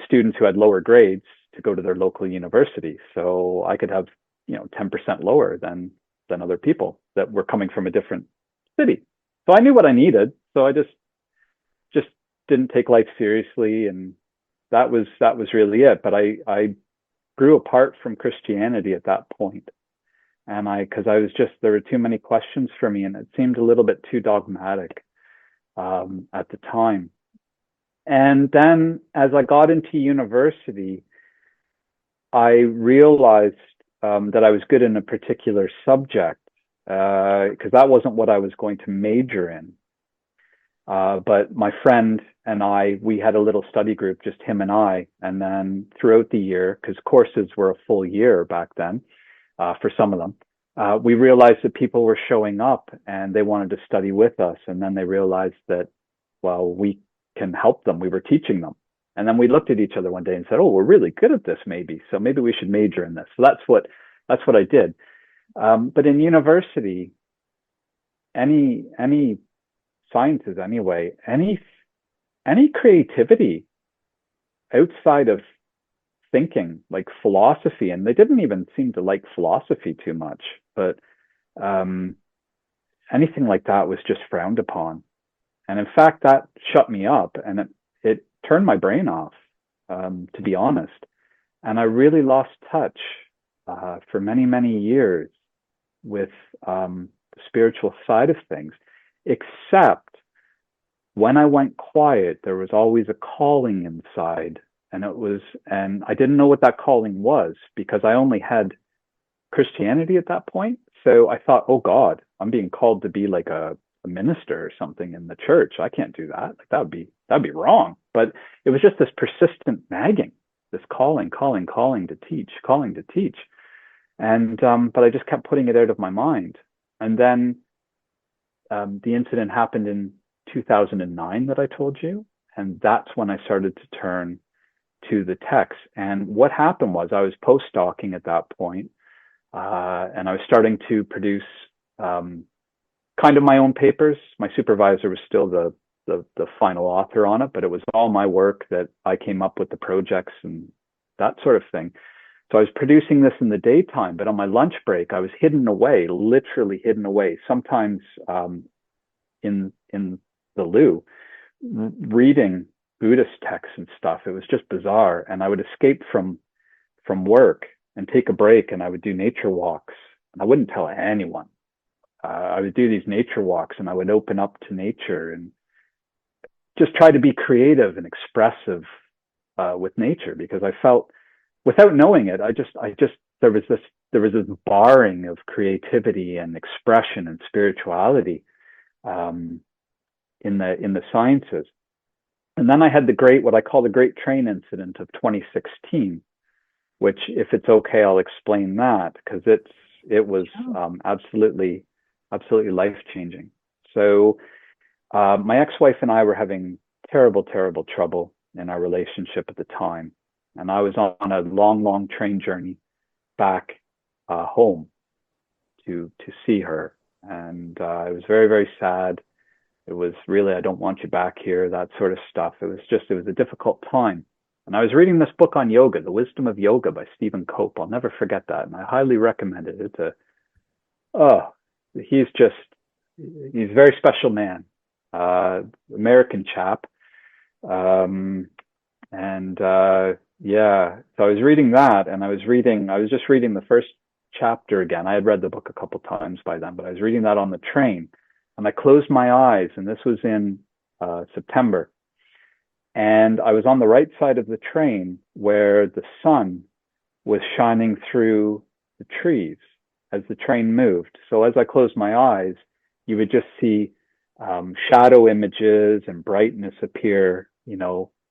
students who had lower grades to go to their local university. So I could have 10% lower than other people that were coming from a different city. So I knew what I needed. So I just didn't take life seriously, and that was really it. But I grew apart from Christianity at that point, and because there were too many questions for me, and it seemed a little bit too dogmatic at the time. And then as I got into university, I realized that I was good in a particular subject, because that wasn't what I was going to major in. But my friend and we had a little study group, just him and I. And then throughout the year, because courses were a full year back then for some of them, we realized that people were showing up and they wanted to study with us. And then they realized that, well, we can help them. We were teaching them. And then we looked at each other one day and said, oh, we're really good at this, maybe. So maybe we should major in this. So that's what I did. But in university, any sciences anyway, any creativity outside of thinking, like philosophy, and they didn't even seem to like philosophy too much, but anything like that was just frowned upon. And in fact, that shut me up, and it turned my brain off, to be honest. And I really lost touch for many, many years with the spiritual side of things, except when I went quiet, there was always a calling inside. And I didn't know what that calling was, because I only had Christianity at that point. So I thought, oh God, I'm being called to be like a minister or something in the church. I can't do that. Like that'd be wrong. But it was just this persistent nagging, this calling to teach. And but I just kept putting it out of my mind. And then the incident happened in 2009 that I told you, and that's when I started to turn to the text. And what happened was I was postdocing at that point, and I was starting to produce kind of my own papers. My supervisor was still the final author on it, but it was all my work that I came up with, the projects and that sort of thing. So I was producing this in the daytime, but on my lunch break, I was hidden away, literally hidden away, sometimes in the loo, reading Buddhist texts and stuff. It was just bizarre. And I would escape from work and take a break, and I would do nature walks. And I wouldn't tell anyone. I would do these nature walks, and I would open up to nature and just try to be creative and expressive with nature, because I felt, without knowing it, there was this barring of creativity and expression and spirituality in the sciences. And then I had what I call the Great Train Incident of 2016, which, if it's okay, I'll explain that, because it was absolutely life-changing. So my ex-wife and I were having terrible trouble in our relationship at the time. And I was on a long train journey back home to see her. And it was very, very sad. It was really, I don't want you back here, that sort of stuff. It was a difficult time. And I was reading this book on yoga, The Wisdom of Yoga by Stephen Cope. I'll never forget that. And I highly recommend it. He's a very special man, American chap. So I was reading that, and I was just reading the first chapter again. I had read the book a couple times by then, but I was reading that on the train, and I closed my eyes, and this was in September. And I was on the right side of the train where the sun was shining through the trees as the train moved. So as I closed my eyes, you would just see shadow images and brightness appear,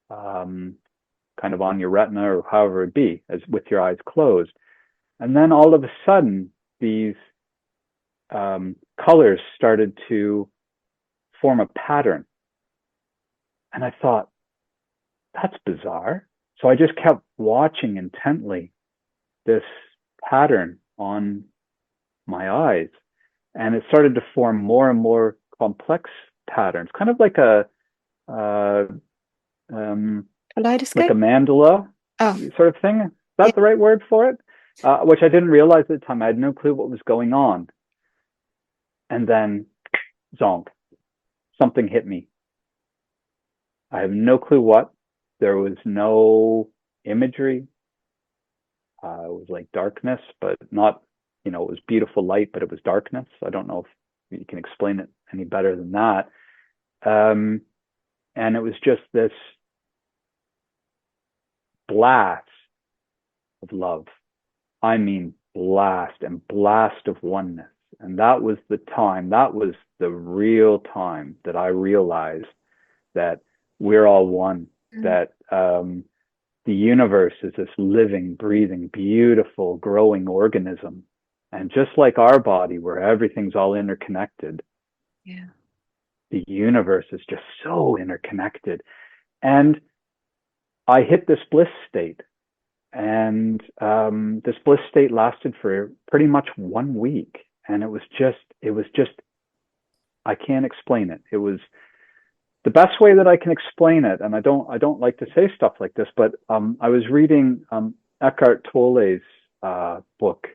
kind of on your retina or however it be, as with your eyes closed. And then all of a sudden, these colors started to form a pattern. And I thought, that's bizarre. So I just kept watching intently this pattern on my eyes. And it started to form more and more complex patterns, kind of like a kaleidoscope? like a mandala sort of thing. Is that the right word for it? Which I didn't realize at the time. I had no clue what was going on. And then, zonk, something hit me. I have no clue what. There was no imagery. It was like darkness, but not, it was beautiful light, but it was darkness. I don't know if you can explain it any better than that. And it was just this blast of love. I mean, blast of oneness. And that was the real time that I realized that we're all one, that the universe is this living, breathing, beautiful, growing organism. And just like our body, where everything's all interconnected, the universe is just so interconnected. And I hit this bliss state. And this bliss state lasted for pretty much 1 week. And it was just, I can't explain it. It was the best way that I can explain it. And I don't like to say stuff like this, but I was reading Eckhart Tolle's book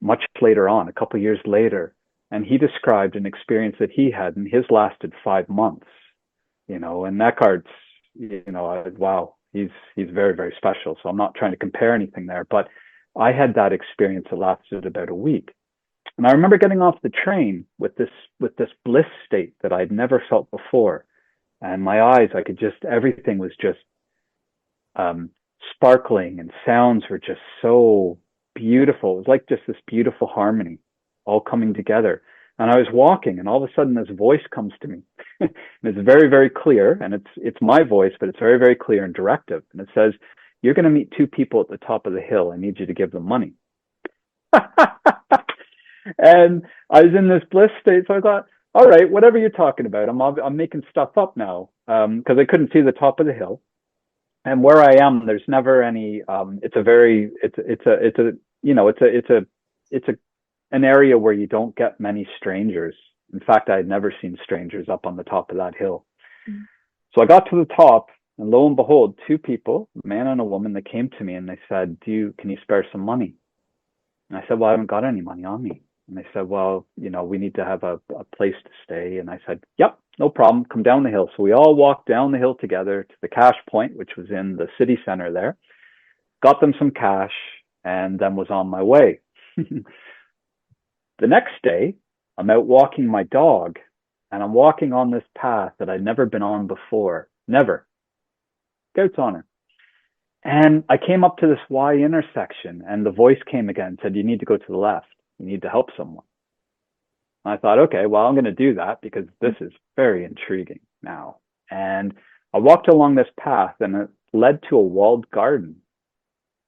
much later on, a couple years later. And he described an experience that he had, and his lasted 5 months, and Eckhart's, wow, he's very, very special. So I'm not trying to compare anything there, but I had that experience that lasted about a week. And I remember getting off the train with this bliss state that I'd never felt before. And my eyes, everything was just sparkling, and sounds were just so beautiful. It was like just this beautiful harmony all coming together. And I was walking, and all of a sudden this voice comes to me. And it's very, very clear, and it's my voice, but it's very, very clear and directive. And it says, "You're going to meet 2 people at the top of the hill. I need you to give them money." And I was in this bliss state, so I thought, all right, whatever you're talking about, I'm making stuff up now, because I couldn't see the top of the hill. And where I am, there's never any. It's an area where you don't get many strangers. In fact, I had never seen strangers up on the top of that hill. So I got to the top, and lo and behold, 2 people, a man and a woman, that came to me, and they said, can you spare some money? And I said, well, I haven't got any money on me. And they said, well, we need to have a place to stay. And I said, yep, no problem. Come down the hill. So we all walked down the hill together to the cash point, which was in the city center there, got them some cash, and then was on my way. The next day, I'm out walking my dog, and I'm walking on this path that I'd never been on before. Never. Goats on her. And I came up to this Y intersection, and the voice came again and said, you need to go to the left. You need to help someone. And I thought, okay, well, I'm going to do that because this is very intriguing now. And I walked along this path, and it led to a walled garden.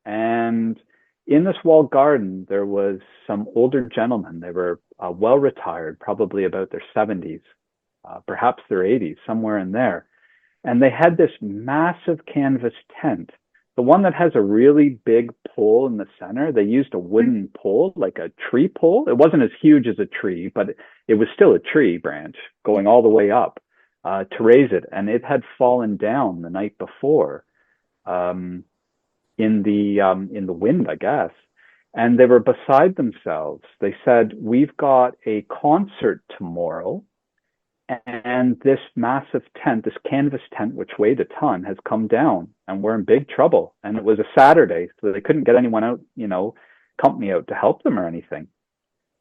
And in this walled garden, there was some older gentlemen. They were well retired, probably about their 70s, perhaps their 80s, somewhere in there. And they had this massive canvas tent. the one that has a really big pole in the center, they used a wooden pole, like a tree pole. It wasn't as huge as a tree, but it was still a tree branch going all the way up to raise it. And it had fallen down the night before in the wind, I guess. And they were beside themselves. They said, "We've got a concert tomorrow, and this massive tent, this canvas tent, which weighed a ton, has come down, and we're in big trouble." And it was a Saturday, so they couldn't get anyone out, company out to help them or anything.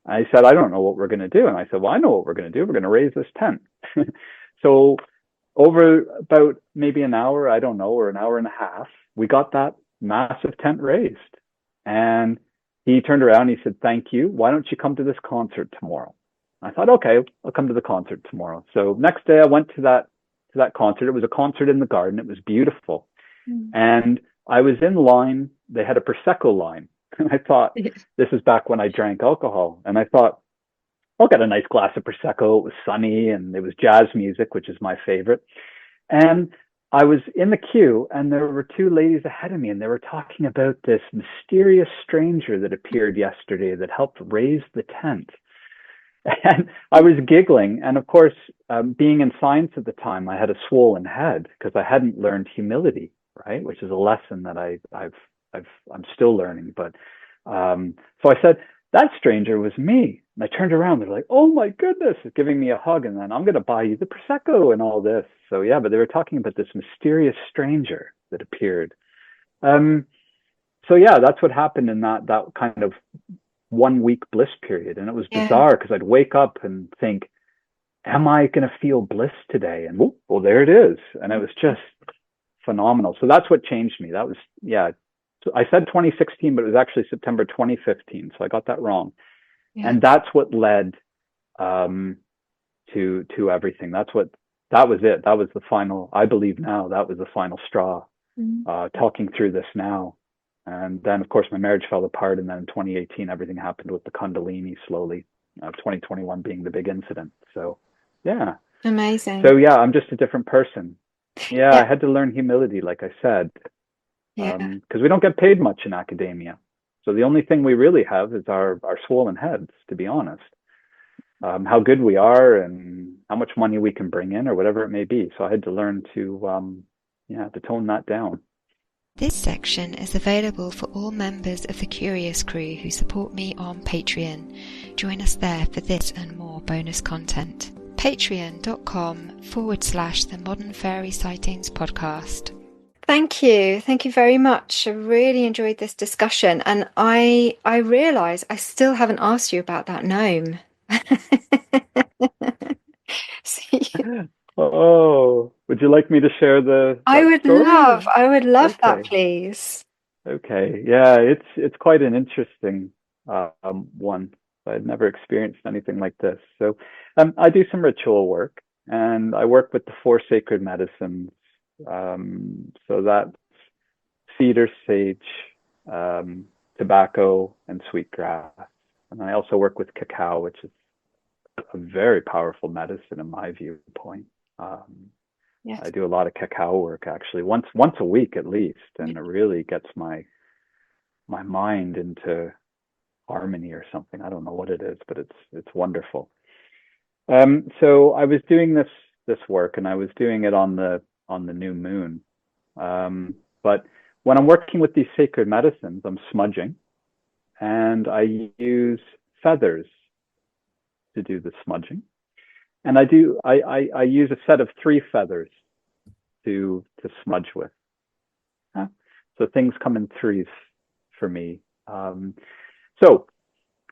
I said, "I don't know what we're going to do." And I said, "Well, I know what we're going to do. We're going to raise this tent." So over about maybe an hour, I don't know, or an hour and a half, we got that massive tent raised. And he turned around and he said, "Thank you. Why don't you come to this concert tomorrow?" I thought, okay, I'll come to the concert tomorrow. So next day I went to that concert. It was a concert in the garden. It was beautiful. And I was in line. They had a Prosecco line. And I thought, this is back when I drank alcohol. And I thought, I'll get a nice glass of Prosecco. It was sunny and it was jazz music, which is my favorite. And I was in the queue and there were two ladies ahead of me and they were talking about this mysterious stranger that appeared yesterday that helped raise the tent. And I was giggling. And of course, being in science at the time, I had a swollen head because I hadn't learned humility, right? Which is a lesson that I'm still learning. But so I said, "That stranger was me." And I turned around. They're like, "Oh my goodness," giving me a hug. And then, "I'm going to buy you the Prosecco and all this." So yeah, but they were talking about this mysterious stranger that appeared. So yeah, that's what happened in that kind of 1 week bliss period. And it was bizarre because I'd wake up and think, am I going to feel bliss today? And well, there it is. And it was just phenomenal. So that's what changed me. That was, so I said 2016, but it was actually September 2015. So I got that wrong. Yeah. And that's what led to everything. That was it. That was the final, I believe now, that was the final straw, talking through this now. And then, of course, my marriage fell apart. And then in 2018, everything happened with the Kundalini slowly, 2021 being the big incident. So, yeah. Amazing. So, yeah, I'm just a different person. Yeah, I had to learn humility, like I said, because we don't get paid much in academia. So the only thing we really have is our swollen heads, to be honest. How good we are and how much money we can bring in or whatever it may be. So I had to learn to tone that down. This section is available for all members of the Curious Crew who support me on Patreon. Join us there for this and more bonus content. Patreon.com/the Modern Fairy Sightings Podcast. Thank you. Thank you very much. I really enjoyed this discussion. And I realise I still haven't asked you about that gnome. Oh, would you like me to share I would story? love that, please. Okay. Yeah, it's quite an interesting one. I'd never experienced anything like this. So I do some ritual work and I work with the 4 sacred medicines. So that's cedar, sage, tobacco, and sweetgrass. And I also work with cacao, which is a very powerful medicine in my viewpoint. Yes. I do a lot of cacao work actually, once a week at least, and it really gets my mind into harmony or something. I don't know what it is, but it's wonderful. So I was doing this work, and I was doing it on the new moon. But when I'm working with these sacred medicines, I'm smudging, and I use feathers to do the smudging. And I use a set of 3 feathers to smudge with. So things come in threes for me. So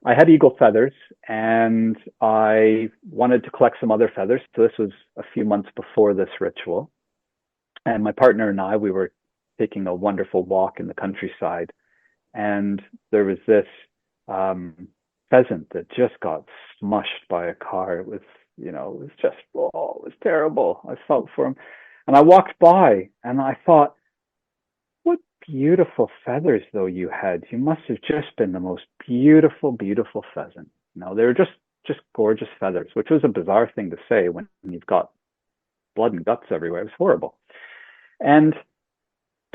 I had eagle feathers and I wanted to collect some other feathers. So this was a few months before this ritual. And my partner and I, we were taking a wonderful walk in the countryside. And there was this pheasant that just got smushed by a car. It was, it was terrible. I felt for him. And I walked by and I thought, what beautiful feathers though you had. You must have just been the most beautiful, beautiful pheasant. They were just gorgeous feathers, which was a bizarre thing to say when you've got blood and guts everywhere. It was horrible. And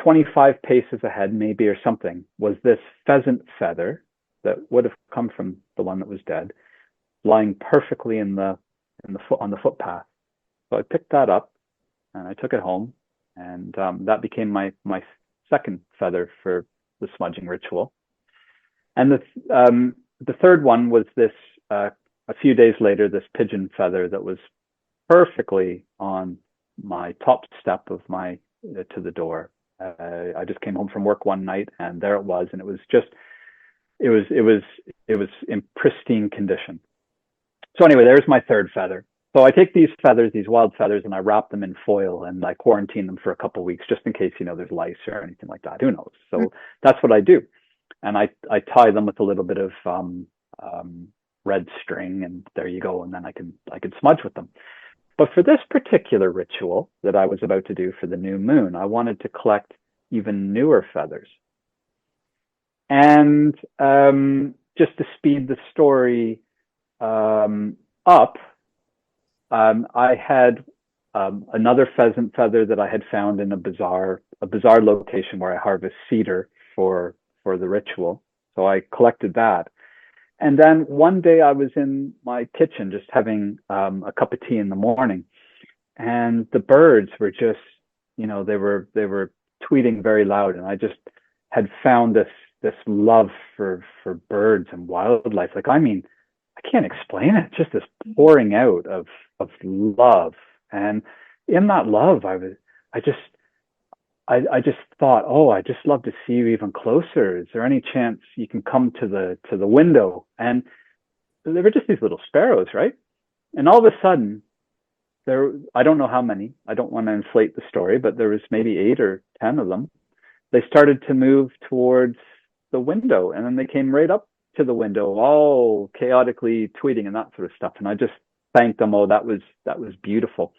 25 paces ahead, maybe, or something, was this pheasant feather that would have come from the one that was dead, lying perfectly on the footpath. So I picked that up and I took it home, and that became my second feather for the smudging ritual. And the third one was this, a few days later, this pigeon feather that was perfectly on my top step of my to the door. I just came home from work one night, and there it was, and it was in pristine condition. So anyway, there's my third feather. So I take these feathers, these wild feathers, and I wrap them in foil, and I quarantine them for a couple of weeks just in case, there's lice or anything like that. Who knows? So that's what I do. And I tie them with a little bit of red string, and there you go. And then I can smudge with them. But for this particular ritual that I was about to do for the new moon, I wanted to collect even newer feathers. And just to speed the story up, I had another pheasant feather that I had found in a bizarre location where I harvest cedar for the ritual. So I collected that. And then one day I was in my kitchen just having a cup of tea in the morning, and the birds were just, they were tweeting very loud, and I just had found this love for birds and wildlife. Like, I mean, I can't explain it. Just this pouring out of love, and in that love, I just thought, oh, I just love to see you even closer. Is there any chance you can come to the window? And there were just these little sparrows, right? And all of a sudden, I don't know how many. I don't want to inflate the story, but there was maybe 8 or 10 of them. They started to move towards the window, and then they came right up to the window, all chaotically tweeting and that sort of stuff. And I just thanked them. Oh, that was beautiful.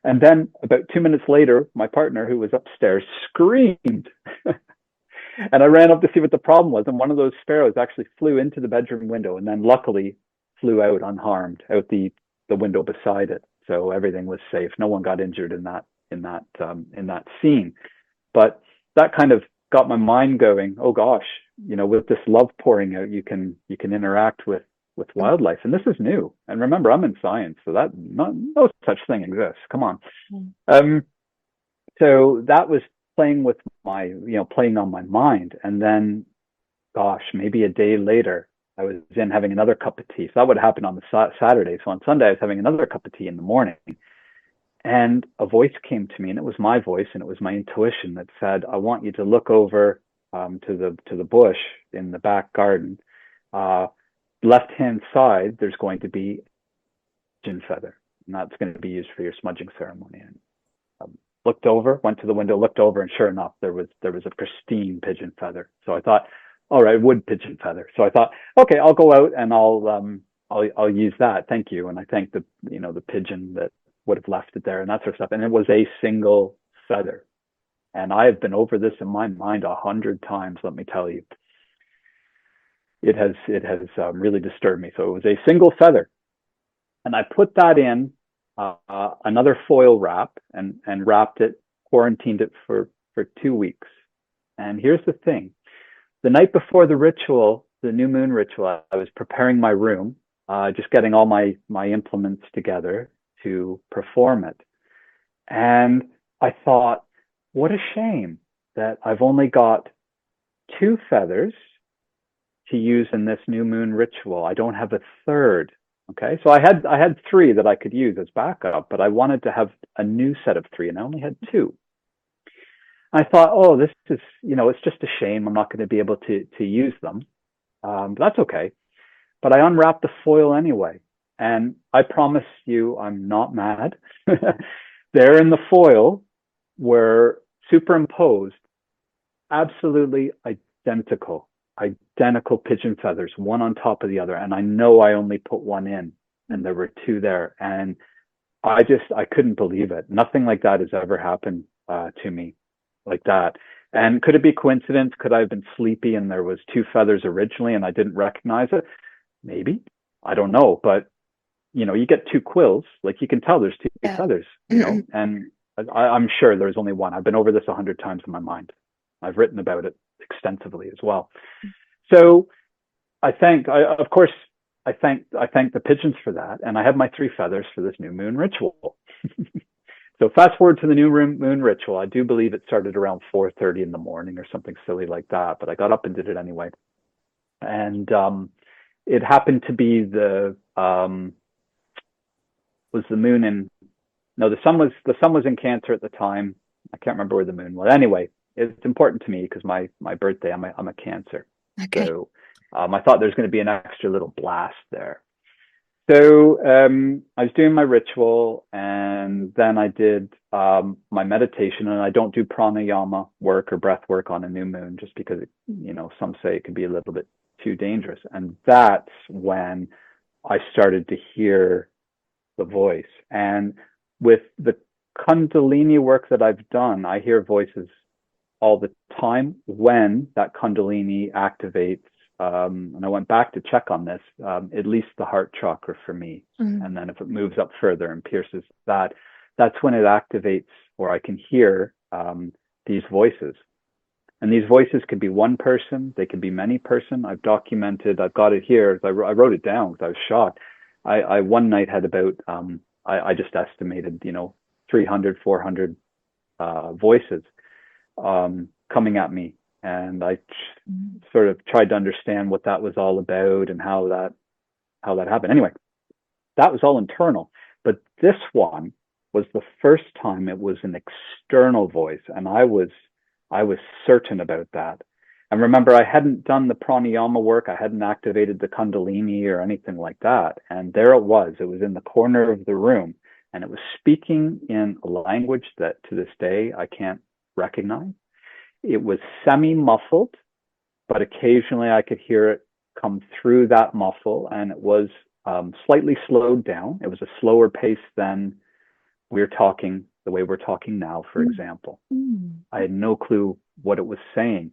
And then about 2 minutes later, my partner, who was upstairs, screamed. And I ran up to see what the problem was. And one of those sparrows actually flew into the bedroom window, and then luckily flew out unharmed out the window beside it. So everything was safe. No one got injured in that scene. But that kind of got my mind going. Oh gosh, with this love pouring out, you can interact with wildlife, and this is new. And remember, I'm in science, so that no such thing exists. Come on. So that was playing on my mind. And then, gosh, maybe a day later, I was in having another cup of tea. So that would happen on the Saturday. So on Sunday, I was having another cup of tea in the morning, and a voice came to me, and it was my voice, and it was my intuition that said, I want you to look over to the bush in the back garden. Left-hand side, there's going to be a pigeon feather, and that's going to be used for your smudging ceremony. And looked over, went to the window, looked over, and sure enough, there was a pristine pigeon feather. So I thought, all right, wood pigeon feather. So I thought, okay, I'll go out and I'll use that. Thank you. And I thanked the pigeon that would have left it there and that sort of stuff. And it was a single feather. And I have been over this in my mind 100 times, let me tell you. It has really disturbed me. So it was a single feather. And I put that in another foil wrap and wrapped it, quarantined it for 2 weeks. And here's the thing. The night before the ritual, the new moon ritual, I was preparing my room, just getting all my implements together to perform it. And I thought, what a shame that I've only got 2 feathers to use in this new moon ritual. I don't have a third. Okay, so I had 3 that I could use as backup, but I wanted to have a new set of 3, and I only had 2. I thought, oh, this is, it's just a shame. I'm not going to be able to use them. But that's okay. But I unwrapped the foil anyway. And I promise you, I'm not mad. There in the foil were superimposed absolutely identical pigeon feathers, one on top of the other. And I know I only put 1 in, and there were 2 there. And I couldn't believe it. Nothing like that has ever happened to me like that. And could it be coincidence? Could I have been sleepy and there was 2 feathers originally and I didn't recognize it? Maybe. I don't know. But, you get 2 quills, like you can tell there's 2 feathers, and I'm sure there's only 1. I've been over this 100 times in my mind. I've written about it extensively as well. So I thank the pigeons for that, and I have my 3 feathers for this new moon ritual. So fast forward to the new moon ritual. I do believe it started around 4:30 in the morning or something silly like that, but I got up and did it anyway. And it happened to be the moon in, no, the sun was in Cancer at the time. I can't remember where the moon was. Anyway, it's important to me because my birthday, I'm a Cancer. Okay. So I thought there's going to be an extra little blast there. So I was doing my ritual, and then I did my meditation, and I don't do pranayama work or breath work on a new moon just because, some say it can be a little bit too dangerous. And that's when I started to hear the voice. And with the Kundalini work that I've done, I hear voices all the time when that Kundalini activates. And I went back to check on this, at least the heart chakra for me. And then if it moves up further and pierces that, that's when it activates, or I can hear these voices. And these voices could be one person, they can be many person. I've documented, I've got it here. I wrote it down because I was shocked. I one night had about, I just estimated, 300, 400 voices coming at me. And I sort of tried to understand what that was all about and how that happened. Anyway, that was all internal. But this one was the first time it was an external voice, and I was certain about that. And remember, I hadn't done the pranayama work. I hadn't activated the Kundalini or anything like that. And there it was. It was in the corner of the room, and it was speaking in a language that to this day I can't recognize. It was semi-muffled, but occasionally I could hear it come through that muffle, and it was slightly slowed down. It was a slower pace than the way we're talking now, for example. I had no clue what it was saying,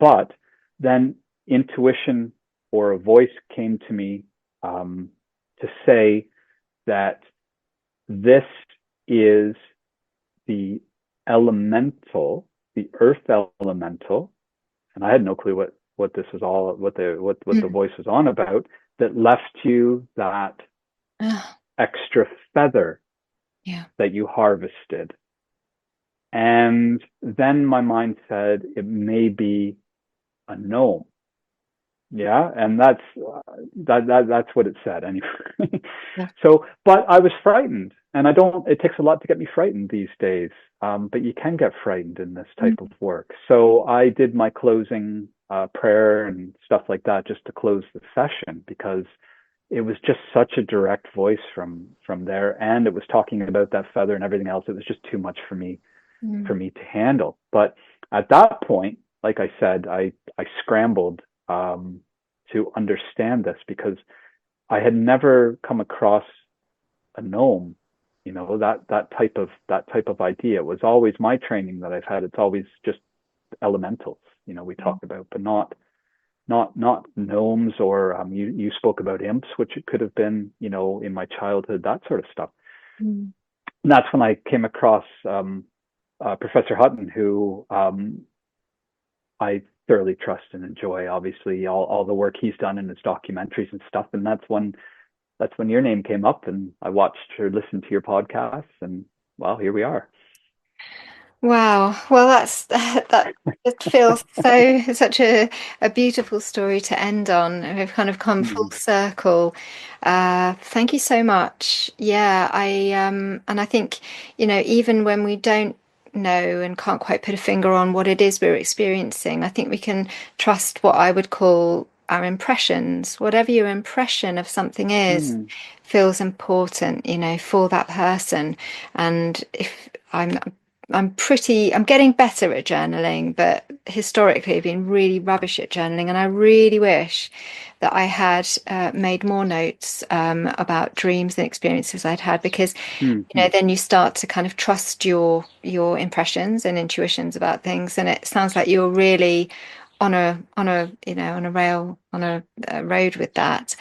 but then intuition or a voice came to me to say that this is the elemental, the earth elemental, and I had no clue what this was all, what the voice was on about, that left you that extra feather that you harvested. And then my mind said it may be a gnome. Yeah, and that's what it said anyway. So, but I was frightened, and it takes a lot to get me frightened these days. But you can get frightened in this type of work. So I did my closing prayer and stuff like that just to close the session, because it was just such a direct voice from there, and it was talking about that feather and everything else. It was just too much for me to handle. But at that point, like I said, I scrambled to understand this, because I had never come across a gnome, that type of idea. It was always my training that I've had. It's always just elementals, we talk about, but not gnomes, or you spoke about imps, which it could have been, in my childhood, that sort of stuff. And that's when I came across Professor Hutton, who I thoroughly trust and enjoy, obviously, all the work he's done in his documentaries and stuff. And that's when your name came up, and I watched or listened to your podcasts, and well, here we are. Wow. Well, that just feels such a beautiful story to end on. We've kind of come full circle. Thank you so much. Yeah, and I think, even when we don't know and can't quite put a finger on what it is we're experiencing, I think we can trust what I would call our impressions. Whatever your impression of something is feels important, for that person. And if I'm getting better at journaling, but historically I've been really rubbish at journaling, and I really wish that I had made more notes about dreams and experiences I'd had, because then you start to kind of trust your impressions and intuitions about things, and it sounds like you're really on a road with that,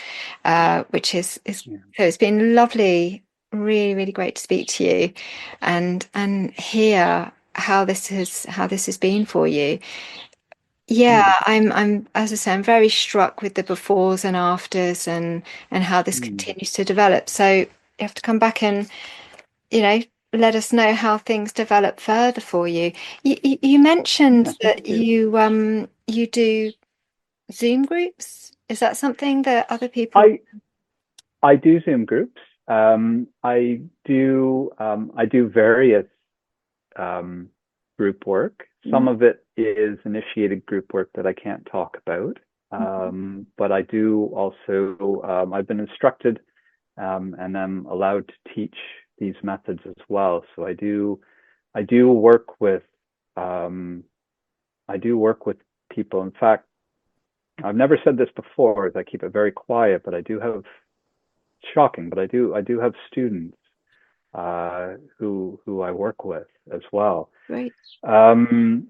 which is so it's been lovely. Really, really great to speak to you and hear how this has been for you. Yeah, I'm as I say, I'm very struck with the befores and afters and how this continues to develop. So you have to come back and, let us know how things develop further for you. You mentioned that you do Zoom groups. Is that something that other people? I do Zoom groups. I do various group work. Some of it is initiated group work that I can't talk about. But I do also, I've been instructed and I'm allowed to teach these methods as well. So I do work with people. In fact, I've never said this before, as I keep it very quiet, but I do have students who I work with as well. Great. And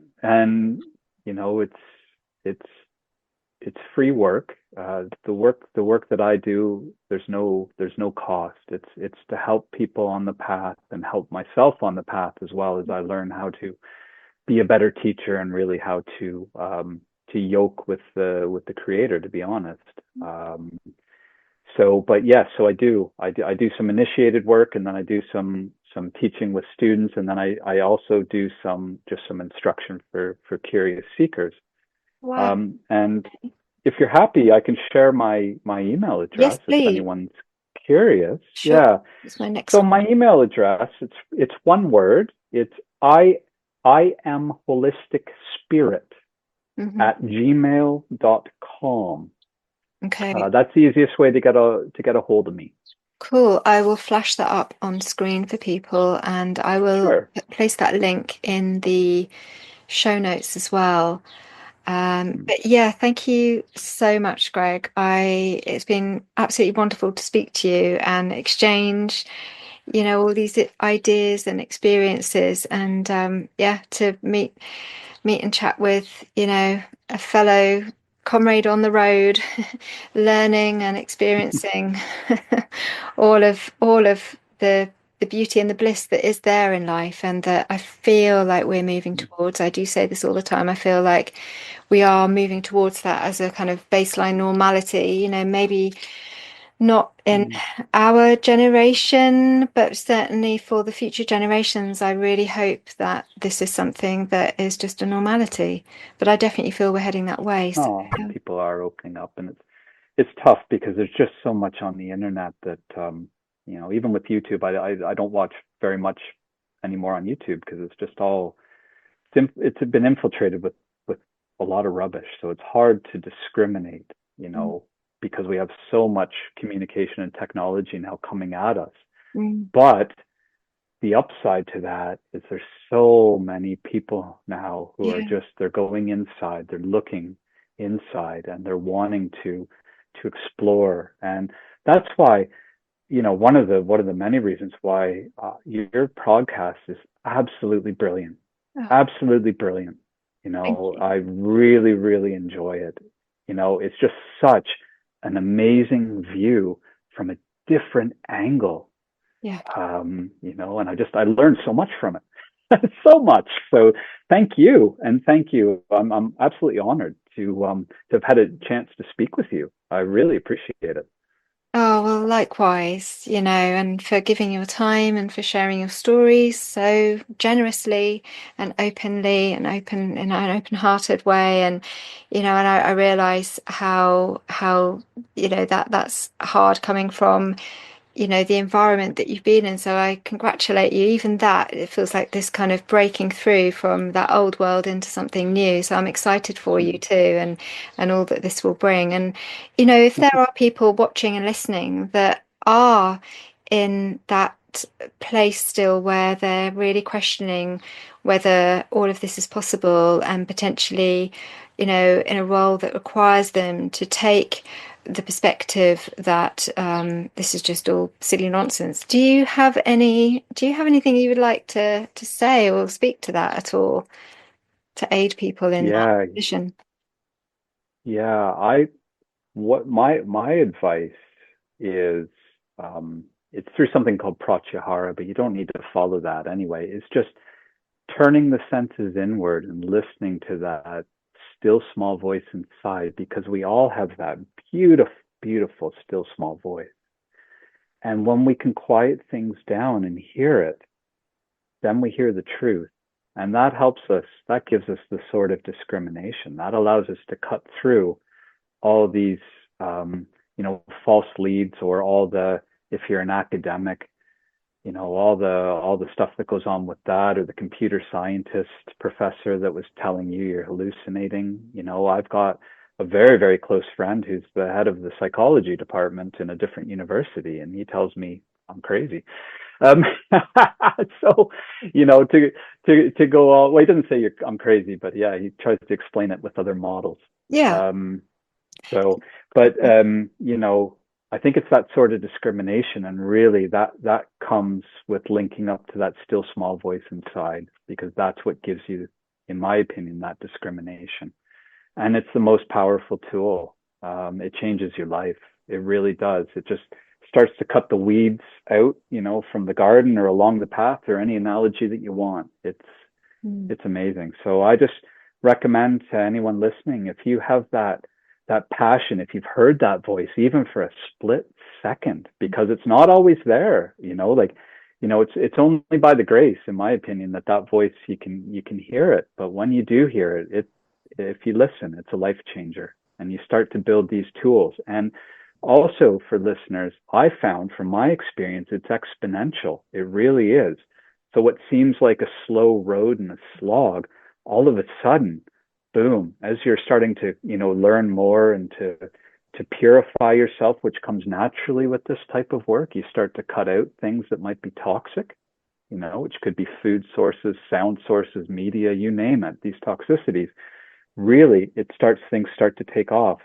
it's free work. The work that I do, there's no cost. It's to help people on the path and help myself on the path as well, as I learn how to be a better teacher and really how to yoke with the creator, to be honest. So I do some initiated work, and then I do some teaching with students, and then I also do some instruction for curious seekers. Wow. And if you're happy, I can share my email address. Yes, please. If anyone's curious. Sure. Yeah. It's my next So one. my email address, it's one word. It's iamholisticspirit at gmail.com. Okay. That's the easiest way to get a hold of me. Cool. I will flash that up on screen for people, and I will place that link in the show notes as well. But yeah, thank you so much, Greg. It's been absolutely wonderful to speak to you and exchange, all these ideas and experiences, and to meet and chat with, a fellow comrade on the road, learning and experiencing all of the beauty and the bliss that is there in life, and that I feel like we're moving towards. I do say this all the time. I feel like we are moving towards that as a kind of baseline normality, maybe not in our generation, but certainly for the future generations. I really hope that this is something that is just a normality, but I definitely feel we're heading that way. So people are opening up, and it's tough because there's just so much on the internet that even with YouTube, I don't watch very much anymore on YouTube because it's just it's been infiltrated with a lot of rubbish. So it's hard to discriminate, because we have so much communication and technology now coming at us. But the upside to that is there's so many people now who are they're going inside, they're looking inside, and they're wanting to explore. And that's why, one of the many reasons why your podcast is absolutely brilliant. Absolutely brilliant. I really, really enjoy it. It's just such an amazing view from a different angle. Yeah. And I learned so much from it. So much. So thank you. And thank you. I'm absolutely honored to have had a chance to speak with you. I really appreciate it. Oh, well, likewise, and for giving your time and for sharing your stories so generously and openly and in an open-hearted way. And, and I realize how that's hard coming from, the environment that you've been in. So I congratulate you. Even that, it feels like this kind of breaking through from that old world into something new. So I'm excited for you too, and all that this will bring. And, if there are people watching and listening that are in that place still where they're really questioning whether all of this is possible, and potentially, in a role that requires them to take the perspective that this is just all silly nonsense. Do you have anything you would like to say or speak to that at all, to aid people in that vision? Yeah, what my advice is, it's through something called pratyahara, but you don't need to follow that anyway. It's just turning the senses inward and listening to that still small voice inside, because we all have that beautiful, beautiful still small voice. And when we can quiet things down and hear it, then we hear the truth. And that helps us, that gives us the sort of discrimination. That allows us to cut through all these, false leads, or all the, if you're an academic, all the stuff that goes on with that, or the computer scientist professor that was telling you you're hallucinating. I've got a very, very close friend who's the head of the psychology department in a different university, and he tells me I'm crazy. So, to go all, well, he doesn't say I'm crazy, but yeah, he tries to explain it with other models. Yeah. I think it's that sort of discrimination, and really that comes with linking up to that still small voice inside, because that's what gives you, in my opinion, that discrimination. And it's the most powerful tool. It changes your life. It really does. It just starts to cut the weeds out, from the garden or along the path, or any analogy that you want. It's amazing. So I just recommend to anyone listening, if you have that passion, if you've heard that voice, even for a split second, because it's not always there, it's only by the grace, in my opinion, that voice, you can hear it. But when you do hear it, if you listen, it's a life changer, and you start to build these tools. And also for listeners, I found from my experience, it's exponential. It really is. So what seems like a slow road and a slog, all of a sudden, boom, as you're starting to, learn more and to purify yourself, which comes naturally with this type of work, you start to cut out things that might be toxic, which could be food sources, sound sources, media, you name it, these toxicities. Really, things start to take off.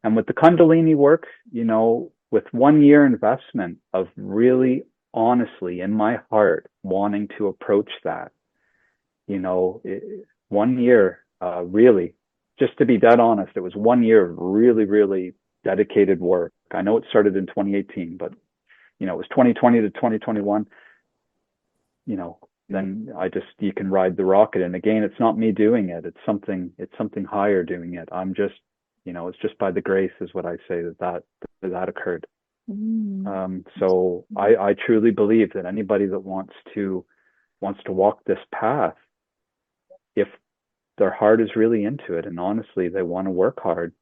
And with the Kundalini work, with 1 year investment of really honestly in my heart wanting to approach that, 1 year, really, just to be dead honest, it was 1 year of really, really dedicated work. I know it started in 2018, but, it was 2020 to 2021, then you can ride the rocket. And again, it's not me doing it. It's something higher doing it. I'm just, it's just by the grace, is what I say, that occurred. So I truly believe that anybody that wants to walk this path, if their heart is really into it, and honestly, they want to work hard,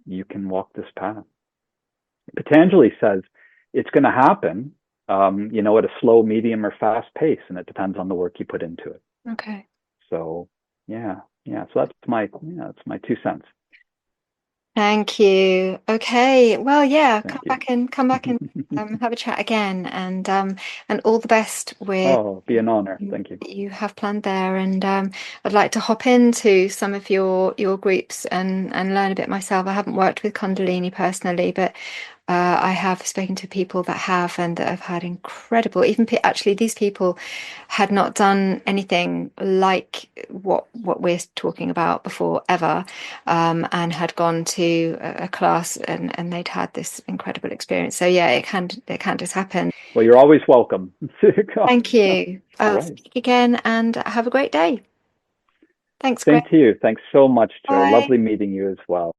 you can walk this path. Patanjali says it's going to happen, at a slow, medium, or fast pace, and it depends on the work you put into it. Okay. So, yeah. So that's my 2 cents. Thank you. Okay. Well, yeah. Thank Come back and have a chat again, and all the best with. Oh, it'd be an honor. Thank you. You have planned there, and I'd like to hop into some of your groups and learn a bit myself. I haven't worked with Kundalini personally, but I have spoken to people that have, and that have had incredible. Even actually, these people had not done anything like what we're talking about before ever, and had gone to a class, and they'd had this incredible experience. So yeah, it can just happen. Well, you're always welcome. Thank you. I'll speak again, and have a great day. Thanks. Same to you. Thanks so much, Joe. Bye. Lovely meeting you as well.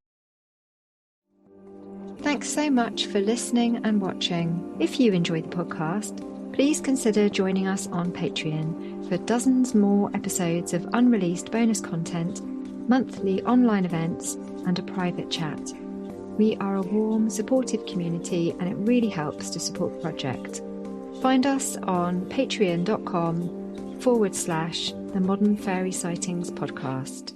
Thanks so much for listening and watching. If you enjoyed the podcast, please consider joining us on Patreon for dozens more episodes of unreleased bonus content, monthly online events, and a private chat. We are a warm, supportive community, and it really helps to support the project. Find us on patreon.com/the Modern Fairy Sightings Podcast.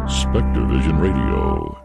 SpectreVision Radio.